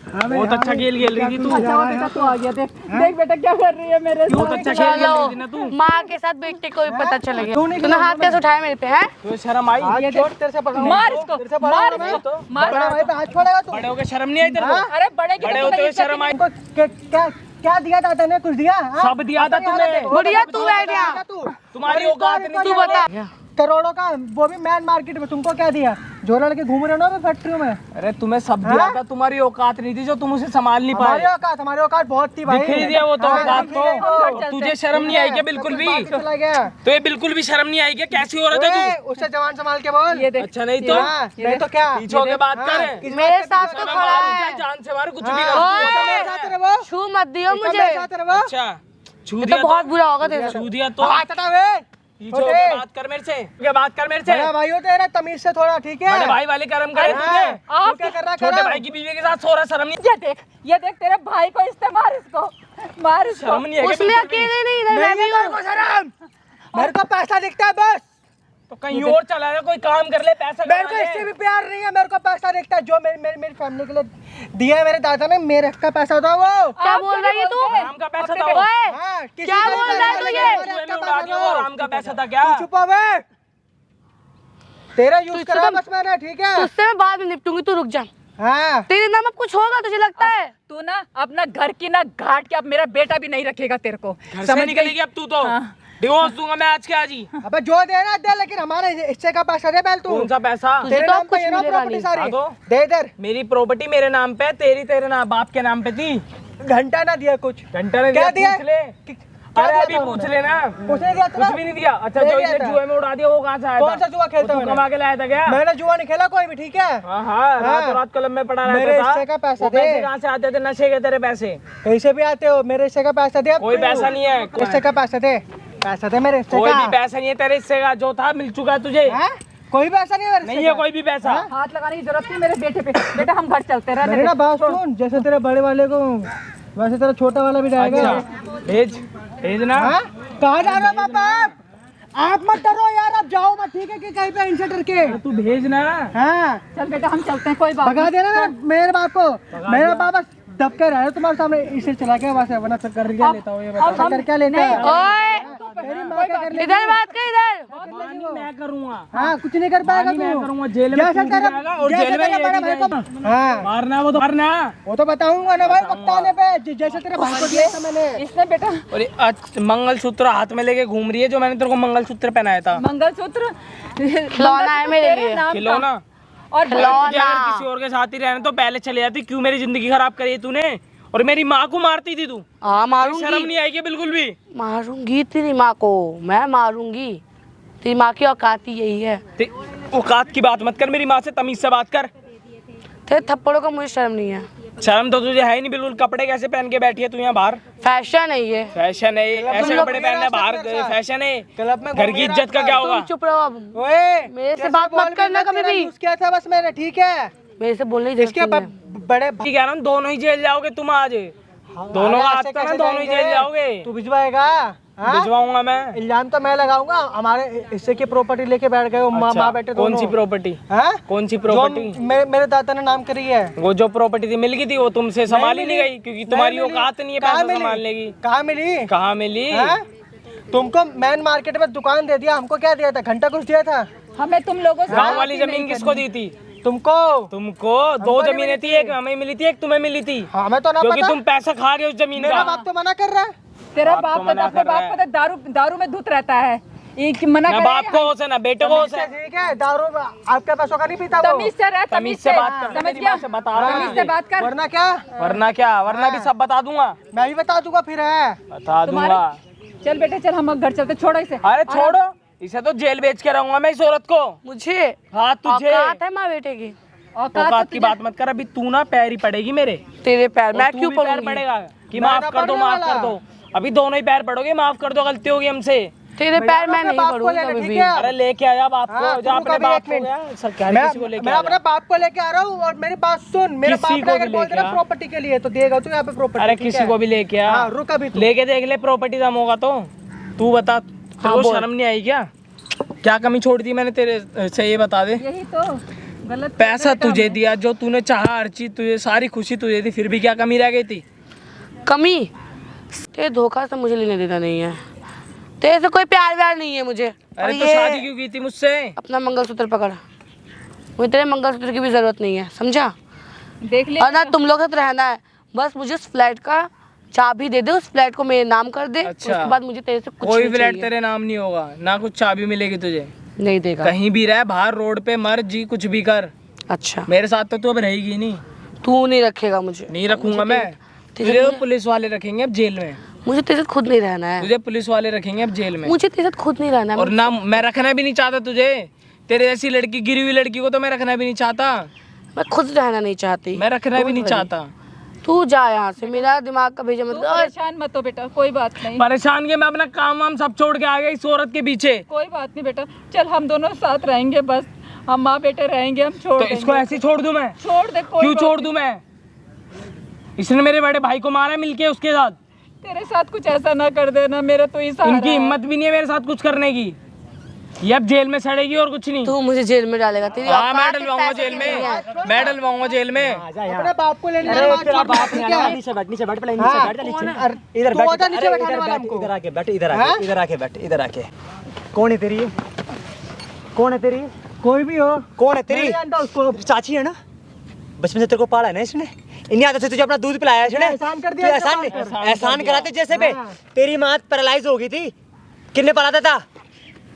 बहुत अच्छा खेल खेल रही थी तू। अच्छा बेटा तू आ गया, देख देख बेटा क्या कर रही है मेरे बहुत साथ। अच्छा खेल खेल रही थी ना तू। माँ के साथ बेटे को भी पता चल गया। तूने हाथ कैसे उठाया मेरे पे? है तो शर्म आई? हाथ छोड़, तेरे से बड़ा मार इसको, मार इसको, मार। बड़ा भाई पे हाथ छोड़ेगा तू? बड़े होके शर्म नहीं आई तेरे को? अरे बड़े की बड़े तो होते हुए इज्जत ही शर्म आई? क्या क्या दिया दादा ने? कुछ दिया? हाँ? सब दिया था तूने। बुढ़िया तू बैठ यहाँ, तू तुम्हारी औकात नहीं। तू बता। करोड़ों का, वो भी मैन मार्केट में, तुमको क्या दिया? जो लड़के घूम रहे हो ना फैक्ट्रियों में, अरे तुम्हें सब दिया था, तुम्हारी औकात नहीं थी जो तुम उसे संभाल नहीं पाए। हमारी औकात बहुत थी भाई। दिख ही दिया वो तो हाँ, औकात दिख ही गई वो। तो। तुझे शर्म नहीं आई क्या बिल्कुल भी? चला गया। तो ये बिल्कुल भी शर्म नहीं आई क्या? कैसी हो रहा ओए, था उससे जवान संभाल के बोल। ये देख अच्छा नहीं तो हाँ, नहीं तो क्या? पीछे होके बात हाँ, कर। किस मेरे बात साथ के तो पीछे खड़ा बात है। जान से मार कुछ भी हाँ, कर। तो मेरे साथ रहे वो। छू मत दियो तो मुझे, मेरे साथ रहे वो। अच्छा छू ये दिया तो बहुत बुरा होगा तेरे साथ। छू दिया तो हाथ हटा बे। पीछे होके बात कर मेरे से, क्या बात कर मेरे से। बड़ा भाई हो तेरा, तमीज से थोड़ा, ठीक है? बड़े भाई वाले कर्म करे तुझे। हाँ, तू क्या कर रहा है? छोटे करो। भाई की बीवी के साथ सो रहा, शर्म नहीं? ये देख तेरे भाई को इस्तेमाल, इसको मार इसको। शर्म नहीं है क्या उसमें बिल्कुल भी? अकेले नहीं इधर मैं नहीं भी है मेरे को शर्म। मेरे को पैसा दिखता है बस। तो कहीं और चला जा, कोई काम कर ले, पैसा मेरे कमा को ले। इससे भी प्यार नहीं है, मेरे को पैसा दिखता है जो मेरी फैमिली के लिए दिया है मेरे दादा ने, मेरे हक का पैसा था वो। क्या बोल रही है तू? आराम का पैसा था वो। ओए, हाँ, किसी क्या का बोल पैसा रहा है नहीं, तू ये? हमारे हक जुए में का उड़ा पैसा दिया था वो, वो। आराम का पैसा था क्या? तू चुप हो बे। तेरा यूज तुझसे करा तो- बस मैंने, ठीक है? तुझसे मैं बाद में निपटूंगी, तू रुक जा। हाँ, तेरे नाम अब कुछ होगा तुझे लगता है? तू ना अपना घर की ना घाट के अब मेरा बेटा भी नहीं रखेगा तेरे को, घर से समझ निकलेगी गई? अब तू तो। हाँ। डिवोर्स दूंगा मैं आज के आज ही। अबे जो देना दे, लेकिन हमारे हिस्से का पैसा दे पहले तू। कौन सा पैसा? तुझे तेरे तो नाम अब पे कुछ ये ना मिलेगा प्रॉपर्टी नहीं। सारी हाँ तो? दे इधर। मेरी प्रॉपर्टी मेरे नाम पे, तेरे नाम बाप के नाम पे थी। घंटा ना दिया कुछ। घंटा ने क्या दिया? दिया? पूछ ले। क्या अरे दिया अभी था पूछ उन्होंने? लेना। कुछ नहीं दिया था? कुछ भी नहीं दिया। अच्छा नहीं जो दिया इसने था। जुए में उड़ा दिया वो कहाँ से आया कौन था? सा जुआ खेलता वो है तू कमा के लाया था क्या? मैंने जुआ नहीं खेला कोई भी, ठीक है? हाँ, रात रात क्लब में पड़ा मेरे रहता था। हिस्से का पैसा वो दे। पैसे कहाँ से आते थे? नशे के तेरे पैसे। कैसे भी आते हो, मेरे हिस्से का पैसा दे अब कोई तू। पैसा नहीं है। हिस्से का पैसा दे, पैसा दे मेरे हिस्से कोई का। भी पैसा नहीं है तेरे हिस्से का, जो था मिल चुका है तुझे। हैं? कोई पैसा नहीं है मेरे हिस्से नहीं है का। कोई भी पैसा। हाथ लगाने की जरूरत नहीं मेरे बेटे पे। बेटा हम घर चलते मेरे रहने ना दे। बात सुन, जैसे तेरे बड़े वाले को वैसे तेरा छोटा वाला भी जाएगा। अच्छा भेज ना। हाँ? कहाँ जा रहे हो पापा आप मत डरो यार, आप जाओ मत, ठीक है? कि कहीं पे इनसे डर के। तू भेज ना। हाँ, चल बेटा हम चलते हैं, कोई बात भगा देना मेरे बाप को। मेरा बाप बस दब के रहा है तुम्हारे सामने, इसे चला के वहाँ से, वरना कर क्या लेता हूँ ये बता। कर क्या लेता है? ओए, तेरी माँ क्या कर लेती इधर है? बात कर इधर। मानी मैं करूँगा। हाँ, कुछ नहीं कर पाएगा मानी मैं तू। करूँगा, जेल में जैसा तू भी तेरा- जाएगा और जैसा जेल में तेरा ये बड़ा भी भाई को- जाएगा। हाँ, मारना वो तो मारना। वो तो बताऊंगा ना भाई, वक्त आने पे, जैसे तेरे भाई को दिया था मैंने। इसने बेटा और ये मंगलसूत्र हाथ में लेके घूम रही है, जो मैंने तेरे को मंगलसूत्र पहनाया था। मंगलसूत्र खिलौना है मेरे तेरे लिए। नाम का। खिलौना। और तुझे अगर किसी और के साथ ही रहना तो पहले चले जाती, क्यों मेरी जिंदगी खराब करी है तूने? और मेरी माँ को मारती थी तू। हाँ शर्म मारूंगी, नहीं आएगी बिल्कुल भी? मारूंगी तेरी माँ को, मैं मारूंगी। तेरी माँ की औकात ही यही है। औकात की बात मत कर, मेरी माँ से तमीज से बात कर। तेरे थप्पड़ों का मुझे शर्म नहीं है। शर्म तो तुझे है ही नहीं बिल्कुल। कपड़े कैसे पहन के बैठी है तू यहाँ बाहर? फैशन है ये। फैशन है, ऐसे लोग कपड़े मेरा पहनना बाहर सब मेरे साथ। फैशन है। क्लब में घर की इज्जत का क्या होगा? तुम चुप रहो अब, ओए, मेरे से जैसे बात बॉल मत करना में कभी तेरा भी। यूज किया था बस मैंने, ठीक है? मेरे से बोलने की इसके जरूरत नहीं है। बड़े ठीक है ना, दोनों ही जेल जाओगे तुम आज। दोनों का हाथ ऐसे था ना, कैसे दोनों ही जेल जाएंगे? जाओगे। तू भिजवाएगा? हाँ? भिजवाऊंगा मैं। इल्जाम तो मैं लगाऊंगा, हमारे हिस्से की प्रॉपर्टी लेके बैठ गए हो माँ अच्छा, बेटे कौन दोनों। सी प्रॉपर्टी? हाँ? कौन सी जो प्रॉपर्टी? मेरे दादा ने नाम करी है। वो जो प्रॉपर्टी थी मिल गई थी, वो तुमसे संभाली नहीं गई क्योंकि तुम्हारी मिली। औकात नहीं है कहाँ पैसा मिली? संभालने की। कहाँ मिली? कहाँ मिली? हाँ? तुमको मैन मार्केट में दुकान दे दिया, हमको क्या दिया था? घंटा कुछ दिया था हमें तुम लोगों से गाँव वाली बात ही जमीन नहीं किसको करनी। दी थी? तुमको। तुमको दो नहीं जमीनें थी, एक हमें मिली थी, एक तुम्हें मिली थी। हमें तो ना क्योंकि पता। तुम पैसा खा गए उस जमीन मेरा का। बाप तो मना कर रहा है। तेरा बाप तो बाप तो मना अपने कर रहा बाप को तो दारू में धुत रहता है। एक मना ना करे, बाप को होश है ना बेटे को होश है। ठीक है, दारू आपके पैसों का नहीं पीता वो। तमीज से रह, तमीज से बात कर, समझ मेरी गया? माँ से बता रहा हूँ तमीज से बात कर। वरना क्या? वरना क्या? वरना भी सब बता दूंगा। मैं भी बता दूंगा फिर है। बता दूंगा। चल बेटे चल, हम अब घर चलते, छोड़ो इसे। अरे छोड़ो इसे, तो जेल बेच के रहूंगा मैं इस औरत को। मुझे हाँ तुझे औकात है माँ बेटे की। औकात की बात मत कर, अभी तू ना पैर ही पड़ेगी मेरे। तेरे पैर और मैं तू क्यों भी पैर पड़ूंगी? पड़ेगा कि मैं माफ ना कर दो, पड़ने माफ वाला। कर दो। अभी दोनों ही पैर पड़ोगे, माफ कर दो, गलती होगी हमसे। तेरे पैर मैं अपने नहीं बाप को पड़ूंगी लेना, कभी ठीक भी। है? अरे लेके आया बाप हाँ, को, जा तू अपने कभी बाप एक को मिनट। गया सरकारी मैं किसी को लेके मैं आ अपने बाप को लेके आ रहा हूँ, और मेरी बात सुन, मेरे किसी बाप को ने अगर भी बोल लेके देना आ। प्रॉपर्टी के लिए तो देगा तू यहाँ पे प्रॉपर्टी। अरे किसी को भी लेके आ। हाँ, रुक अभी तू। लेके देख ले, प्रॉपर्टी दम होगा तो। तू बता, तेरे को बोल। शर्म नहीं आई क्या? क्या कमी छोड़ दी मैंने तेरे से, ये बता दे। यही तो गलत पैसा तुझे दिया, जो तूने चाहा हर चीज तुझे, सारी खुशी तुझे दी, फिर भी क्या कमी रह गई थी? कमी तेरे धोखा से मुझे लेने देना नहीं है। तेरे से कोई प्यार व्यार नहीं है मुझे। और अरे तो ये शादी क्यों की थी मुझसे? अपना मंगलसूत्र पकड़, मुझे तेरे मंगलसूत्र की भी जरूरत नहीं है, समझा? देख ले। और ना तुम लोग साथ रहना है, बस मुझे उस फ्लैट का चाबी दे दे, उस फ्लैट को मेरे नाम कर दे। अच्छा। उसके बाद मुझे तेरे से कुछ कोई नहीं फ्लैट चाहिए। तेरे नाम नहीं होगा, ना कुछ चाबी मिलेगी तुझे। नहीं देगा। कहीं भी रह, बाहर रोड पे मर जी, कुछ भी कर, अच्छा मेरे साथ तो तू अब रहेगी नहीं। तू नहीं रखेगा मुझे? नहीं रखूंगा मैं। तुझे तो पुलिस वाले रखेंगे अब जेल में। मुझे तेरे साथ खुद नहीं रहना है। तुझे पुलिस वाले रखेंगे अब जेल में। मुझे तेरे साथ खुद नहीं रहना है। और ना मैं रखना भी नहीं चाहता तुझे। तेरे जैसी लड़की, गिरी हुई लड़की को तो मैं रखना भी नहीं चाहता। मैं खुद रहना नहीं चाहती। मैं रखना भी नहीं चाहता। तू जा यहाँ से, मेरा दिमाग का भेजा मत। परेशान मत हो बेटा, कोई बात नहीं, परेशान के मैं अपना काम वाम सब छोड़ के आ गया इस औरत के पीछे। कोई बात नहीं बेटा, चल हम दोनों साथ रहेंगे, बस हम माँ बेटे रहेंगे, हम छोड़ तो इसको ऐसे ही छोड़ दूं मैं? छोड़ दे, कोई क्यों बात छोड़ नहीं। दूं मैं? इसने मेरे बड़े भाई को मारा मिलके उसके साथ। तेरे साथ कुछ ऐसा ना कर देना, मेरा तो ही सहारा इनकी है। हिम्मत भी नहीं है मेरे साथ कुछ करने की। ये अब जेल में सड़ेगी और कुछ नहीं। तू मुझे जेल में डालेगा? तेरी हाँ मैं औकात डलवाऊंगा पैसे जेल की नहीं है। में, मैं डलवाऊंगा जेल में। अपने बाप को लेने अरे वाला तेरा बात बाप छोड़, नहीं क्या? आना, नीचे बैठ, नीचे बैठ, पहले नीचे बैठ, नीचे इधर तू बैठ, आजा नीचे अरे बैठाने इधर वाला बैठ, हमको। इधर आके बैठ, इधर आके, इधर आके बैठ, इधर आके। कौन है तेरी? कौन है तेरी? कोई भी हो, कौन है तेरी? नहीं जानता उसको। चाची है ना, बचपन से तेरे को पाला है ना इसने, इन्हीं आदत से तुझे अपना दूध पिलाया है इसने। एहसान कर दिया तू इसके एहसान पास। एहसान कराते जैसे पे। हाँ। तेरी माँ पैरालाइज हो गई थी, किसने पलाता था?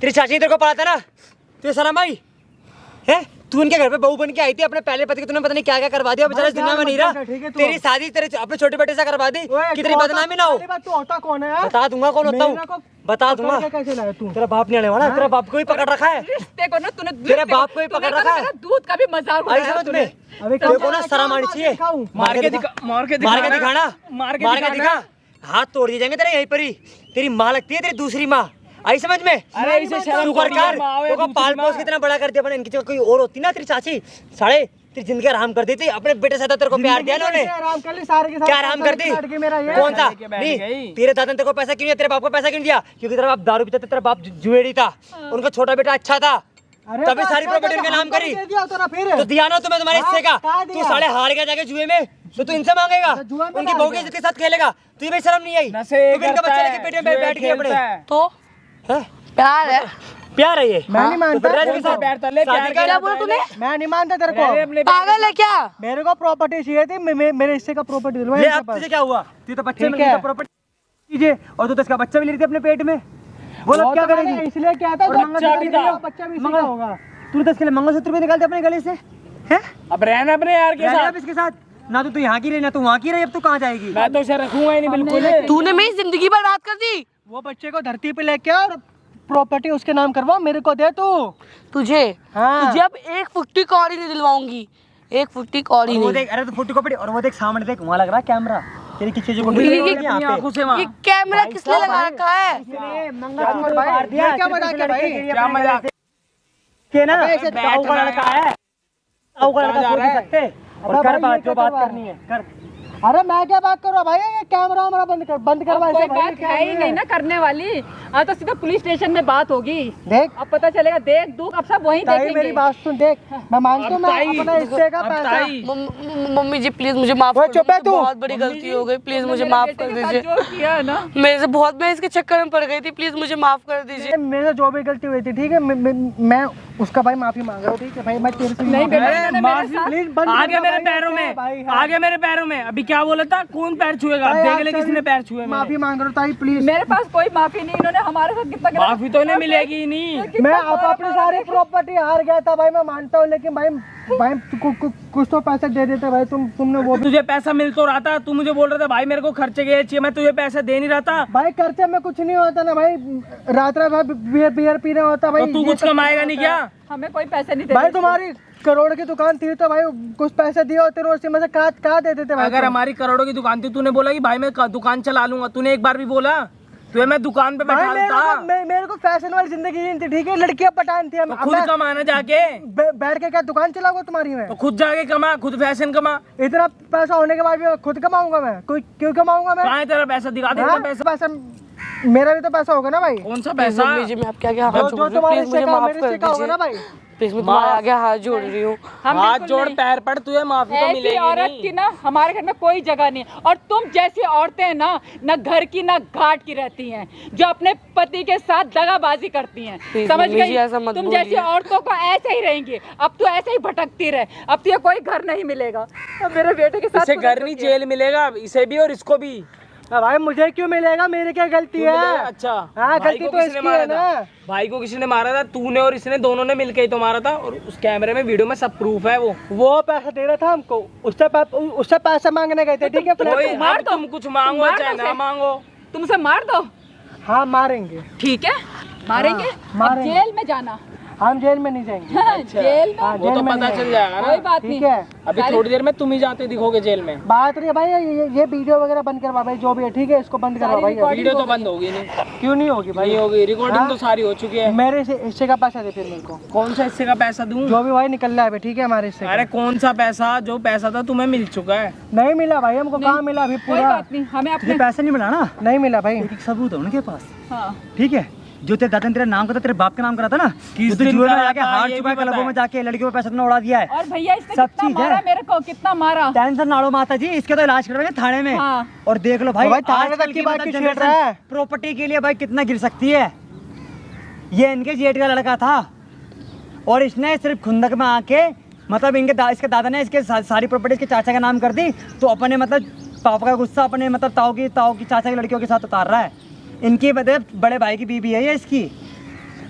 तेरी चाची ने तेरे को पलाता ना। तुझे शर्म आई है? तू उनके घर पे बहू बन के आई थी, अपने पहले पति को तूने पता नहीं क्या क्या करवा दिया, बेचारा इस दुनिया में नहीं रहा। ठीक है, तू- तेरी शादी तेरे अपने छोटे बेटे से करवा दी, ओए, कितनी तू बदनामी ना हो। पहली बात, तू होता कौन है? बता दूंगा कौन होता मेरा को हूँ, बता पकड़ दूंगा। के कैसे लाया तू? तेरा बाप नहीं आने वाला, तेरा बाप को भी पकड़ रखा है। रिश्ते को ना तूने तेरे बाप को ही पकड़ रखा है। दूध का भी मजाक आई उड़ाया समझ तूने। में? अबे तेरे को ना शर्म आनी चाहिए। दिखाऊं? मार के दिखा, मार के मार के दिखाना, मार के मार के दिखाना। दिखा, हाथ तोड़ दिए जाएंगे तेरे यहीं पर ही। तेरी माँ लगती है, तेरी दूसरी माँ, आई समझ में? अरे इसे शर्म शुक्र थोड़ी है, कर, माँ है, तेरे को दूसरी पाल माँ पोस के इतना बड़ा कर दिया अपने। इनकी जगह कोई और होती ना तेरी चाची, साढ़े तेरी जिंदगी आराम कर देती। अपने बेटे से तेरे को प्यार दिया ना उन्होंने, आराम कर ली सारे के सारे। क्या आराम कर दी? काट के मेरा ये। कौन सा? लेके बैठ नहीं, गई। तेरे दादा ने तेरे को पैसा क्यों दिया? तेरे बाप को पैसा क्यों दिया? क्योंकि तेरा बाप दारू पीता था, तेरा बाप जुएड़ी था, उनका छोटा बेटा अच्छा था, अरे तभी तो सारी अच्छा प्रॉपर्टी था, उनके नाम हमको करी। दे दिया होता ना फिर। तो दिया ना तुम्हें तुम्हारे हिस्से का। कहाँ तू दिया? साले हार गया जाके जुए में, तो तू इनसे मांगेगा? तो जुआ में उनकी डाल बहू की दिया। इज्जत के साथ खेलेगा? तुझे भी शर्म नहीं आई? नशे तू भी इनका करता बच्चा है, लेके पेट में जुए बैठ गया अपने। खेलता है। तो हैं? प्यार है। प्यार है ये? मैं नहीं मानता। तो फिर कौन सा प्यार था? ले प्यार शादी का क्या बोला तूने? मैं नहीं मानता तेरे अरे को। अपने पागल है क्या? मेरे को प्रॉपर्टी चाहिए थी, मेरे हिस्से का प्रॉपर्टी दिलवाई ले इसके अब पास। तुझे क्या हुआ? तू तो बच्चे ठीक में है। प्रॉपर्टी कीजिए, और तू तो इसका बच्चा भी ले रही थी अपने पेट में। बोल अब वो क्या तो मैंने करेगी? इसलिए क्या था, और तो बच्चा भी था। बच्चा भी इसी का होगा। तू तो इसके लिए मंगलसूत्र भी निकालते अपने गले से, हैं? अब रहना अपने यार के रहना साथ। अब इसके साथ। ना तो तू यहाँ की रही, ना तू वहाँ की रही, अब तू कहाँ जाएगी? मैं तो उसे रखूंगा ही नहीं बिल्कुल। तूने मेरी जिंदगी बर्बाद कर दी। वो बच्चे को धरती पे लेके आ और प्रॉपर्टी उसके नाम करवा, मेरे को दे तू। तुझे हाँ। तुझे अब एक फुट्टी कौड़ी नहीं दिलवाऊंगी, एक फुट्टी कौड़ी और वो नहीं। देख, अरे तो फोटो कॉपी, और वो देख सामने देख, वहाँ लग रहा है कैमरा। तेरी किस चीज़ को ये- यहाँ पे आंखों से वहाँ ये कैमरा किसने लगा रखा है? मंगलसूत्र भाई, ये क्या मजाक है भाई? क्या मजाक? के ना अबे ऐसे ताऊ का लड़का है, ताऊ का लड़का जा छोड़ रहा नहीं है? सकते। और अबे कर भाई, बात ये जो क्या बात करवा करनी है कर। अरे मैं क्या बात कर रहा हूँ भाई? ये कैमरा हमारा बंद करवा कोई इसे भाई, बात क्या है ही नहीं ना करने वाली। अब तो सीधा पुलिस स्टेशन में बात होगी, देख अब पता चलेगा। देख दुख अब सब वहीं ताई, देखेंगे। मेरी बात सुन, देख मैं मानता हूँ, मैं ताई, अपना हिस्से का अब पैसा। ताई। मम्मी जी प्लीज मुझे माफ ओए, कर चुप है दो, तू। बहुत बड़ी गलती हो गई, प्लीज मुझे मेरे माफ बेटे कर के साथ दीजिए। जो किया है ना, मेरे से बहुत, मैं इसके चक्कर में पड़ गई थी, प्लीज मुझे माफ कर दीजिए। मेरे से जो भी गलती हुई थी, ठीक है, मैं उसका भाई माफी मांग रहा हूँ, ठीक है भाई, मैं तेरे से नहीं माफी बेटा, मांग रहा हूँ। मैंने मेरे साथ- प्लीज बंद आ कर गया दो मेरे भाई, पैरों क्या में, भाई, हाँ। आ गया मेरे पैरों में। अभी क्या बोला था? कौन पैर छुएगा? ताई, देख आप ले सभी किसने पैर छुए मेरे। माफी मांग रहा हूँ ताई, प्लीज। मेरे पास कोई माफी नहीं। इन्होंने हमारे साथ कितना गलत माफी तो इन्हें मिलेगी ही नहीं। मैं अपनी सारी प्रॉपर्टी हार गया था भाई, मैं मानता हूँ, लेकिन भाई कुछ तो पैसे दे देते भाई, तुमने वो भी। तुझे पैसा मिल तो रहा था, तू मुझे बोल रहा था भाई मेरे को खर्चे के चाहिए, मैं तुझे पैसा दे नहीं रहा था। भाई खर्चे में कुछ नहीं होता ना भाई, रात भाई बियर पीना होता भाई। तो तू ये कुछ सब कमाएगा नहीं क्या? हमें कोई पैसे नहीं दे भाई रहे। तुम्हारी करोड़ की दुकान थी तो भाई कुछ पैसे दिए होते उसी में से कहाँ दे देते भाई अगर तुम? हमारी करोड़ों की दुकान थी, तूने बोला कि भाई मैं दुकान चला लूंगा, तूने एक बार भी बोला? तुझे मैं दुकान पे भाई बैठा था। मेरे को फैशन वाली जिंदगी जीनी थी, ठीक है, लड़कियां पटान थी, तो खुद कमाना जाके, बैठ के क्या दुकान चलाऊंगा तुम्हारी में? तो खुद जाके कमा, खुद फैशन कमा। इतना पैसा होने के बाद भी खुद कमाऊंगा मैं? कोई क्यों कमाऊंगा मैं? कहाँ है तेरा पैसा? दिखा दे हाँ? तेरा पैसा। पैसा मेरा भी तो पैसा होगा ना भाई, कौन सा प्लीज पैसा? मम्मी जी, मैं आपके आगे हाथ जो जोड़ रही हूँ, तुम्हारे प्लीज मुझे हिस्से का माफ मेरे कर हिस्से का होगा ना दीजिए। भाई। प्लीज मैं तुम्हारे आगे हाथ जोड़ रही हूँ। हम हाथ बिल्कुल जोड़ नहीं। पैर पड़, तुझे माफी तो ऐसी मिलेगी औरत नहीं। की ना हमारे घर में कोई जगह नहीं है। और तुम जैसी औरतें हैं ना घर की ना घाट की रहती हैं, जो अपने पति के साथ दगाबाजी करती हैं। Please, समझ मम्मी जी, गई? ऐसा मत तुम जैसी बोलिए। औरतों को ऐसे ही रहेंगी। अब तो ऐसे ही भटकती रहे, अब तो ये कोई घर नहीं मिलेगा। अब मेरे बेटे के साथ इसे कुछ घर नहीं, जेल मिलेगा, इसे भी और इसको भी। भाई मुझे क्यों मिलेगा, मेरी क्या गलती क्यों है? मिलेगा? अच्छा हाँ भाई गलती को तो किसने इसकी मारा है था? ना। भाई को किसी ने मारा था, तूने और इसने दोनों ने मिलके ही तो मारा था, और उस कैमरे में वीडियो में सब प्रूफ है। वो पैसा दे रहा था हमको, उससे पैसा मांगने गए थे, ठीक है? कोई फ्लैट मार अब दो। तुम कुछ मांगो मार चाहे दो ना उसे। मांगो। तुम उसे मार दो, हाँ मारेंगे, ठीक है, मारेंगे। हाँ, मारेंगे। अब जेल में जाना। हम जेल में नहीं जाएंगे। जेल में हाँ, वो जेल तो में पता नहीं चल जाएंगे। जाएगा कोई ना। बात ठीक नहीं। है, अभी थोड़ी देर में तुम ही जाते दिखोगे जेल में। बात नहीं है भाई, ये वीडियो वगैरह बंद करवा भाई, जो भी है ठीक है, इसको बंद करवा भाई। recording वीडियो तो बंद होगी नहीं, क्यों नहीं होगी भाई? नहीं होगी, रिकॉर्डिंग हाँ? तो सारी हो चुकी है। मेरे से हिस्से का पैसा दे फिर मेरे को, कौन सा हिस्से का पैसा दूं? जो भी भाई निकल रहा है अभी, ठीक है? हमारे हिस्से अरे का। कौन सा पैसा? जो पैसा था तुम्हें मिल चुका है। नहीं मिला भाई हमको, कहाँ मिला अभी कोई पूरा? बात नहीं, हमें अपने पैसा नहीं मिला ना, नहीं मिला भाई। एक सबूत है उनके पास, हाँ ठीक है? जो तेरे दादा ने तेरे नाम का था, तेरे बाप के नाम करा था ना, किस वो तो दिन जुए में करा जाके था, हार ये चुका है, भी पता क्लबों है। में जाके लड़कियों का पैसा तुमने उड़ा दिया है। और भैया इसने सब कितना चीज़ है। मारा मेरे को, कितना मारा। टेंशन ना लो माता जी, इसके तो इलाज करवाएंगे थाने में। हाँ। और देख लो भाई, तो भाई थाने आजकल तक की बात मतलब क्यों छेड़ रहा है? प्रॉपर्टी के लिए भाई कितना गिर सकती है। ये इनके जेठ का लड़का था, और इसने सिर्फ खुंदक में आके मतलब इसके दादा ने इसके सारी प्रॉपर्टी इसके चाचा का नाम कर दी, तो अपने मतलब पापा का गुस्सा अपने मतलब ताऊ की चाचा की लड़कियों के साथ उतार रहा है। इनकी मतलब बड़े भाई की बीवी है ये इसकी।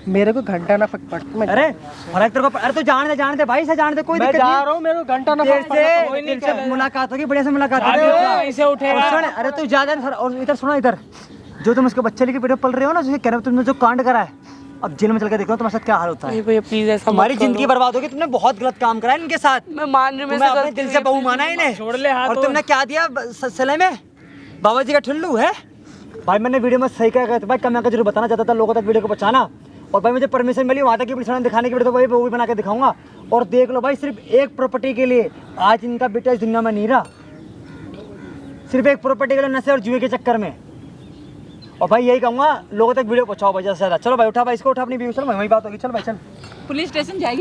मेरे को घंटा ना फक पड़। अरे फर्क तेरे को, अरे तू जान दे भाई से, जान दे, कोई मैं दिक्कत जा नहीं। रहा हूँ, मेरे को घंटा ना तेरे फक पड़। कोई नहीं से मुलाकात होगी, बढ़िया से मुलाकात अरे होगी। ऐसे उठेगा। और सुन, अरे तू ज्यादा सर, और इधर सुनो, इधर जो तुम उसके बच्चे लेके वीडियो पल रहे हो ना, जो कह रहे हो तुमने जो कांड करा है, अब जेल में चल के देखो तुम्हारे साथ क्या हाल होता है। नहीं भैया प्लीज ऐसा मत तुम्हारी करो। जिंदगी बर्बाद होगी, तुमने बहुत गलत काम करा है इनके साथ। मैं मान रही हूँ, तुम्हें मैं अपने दिल से बहू माना है इन्हें, छोड़ ले हाथ। और तुमने क्या दिया सले में? बाबा जी का ठुल्लू है भाई। मैंने वीडियो में सही कहा था भाई, कम जरूर बताना चाहता था लोगों तक वीडियो को पहुंचाना, और भाई मुझे परमिशन मिली वहाँ तक की पिछड़ा दिखाने की वीडियो, तो भाई वो भी बना के दिखाऊंगा। और देख लो भाई, सिर्फ एक प्रॉपर्टी के लिए आज इनका बेटा इस दुनिया में नहीं रहा, सिर्फ एक प्रॉपर्टी के लिए, नशे और जुए के चक्कर में। और भाई यही कहूँगा, लोगों तक वीडियो पहुँचाओ भाई ज़्यादा से ज़्यादा। चलो भाई उठा भाई, इसको उठा अपनी बीवी, चलो भाई वही बात होगी। चल भाई चल। पुलिस स्टेशन जाएगी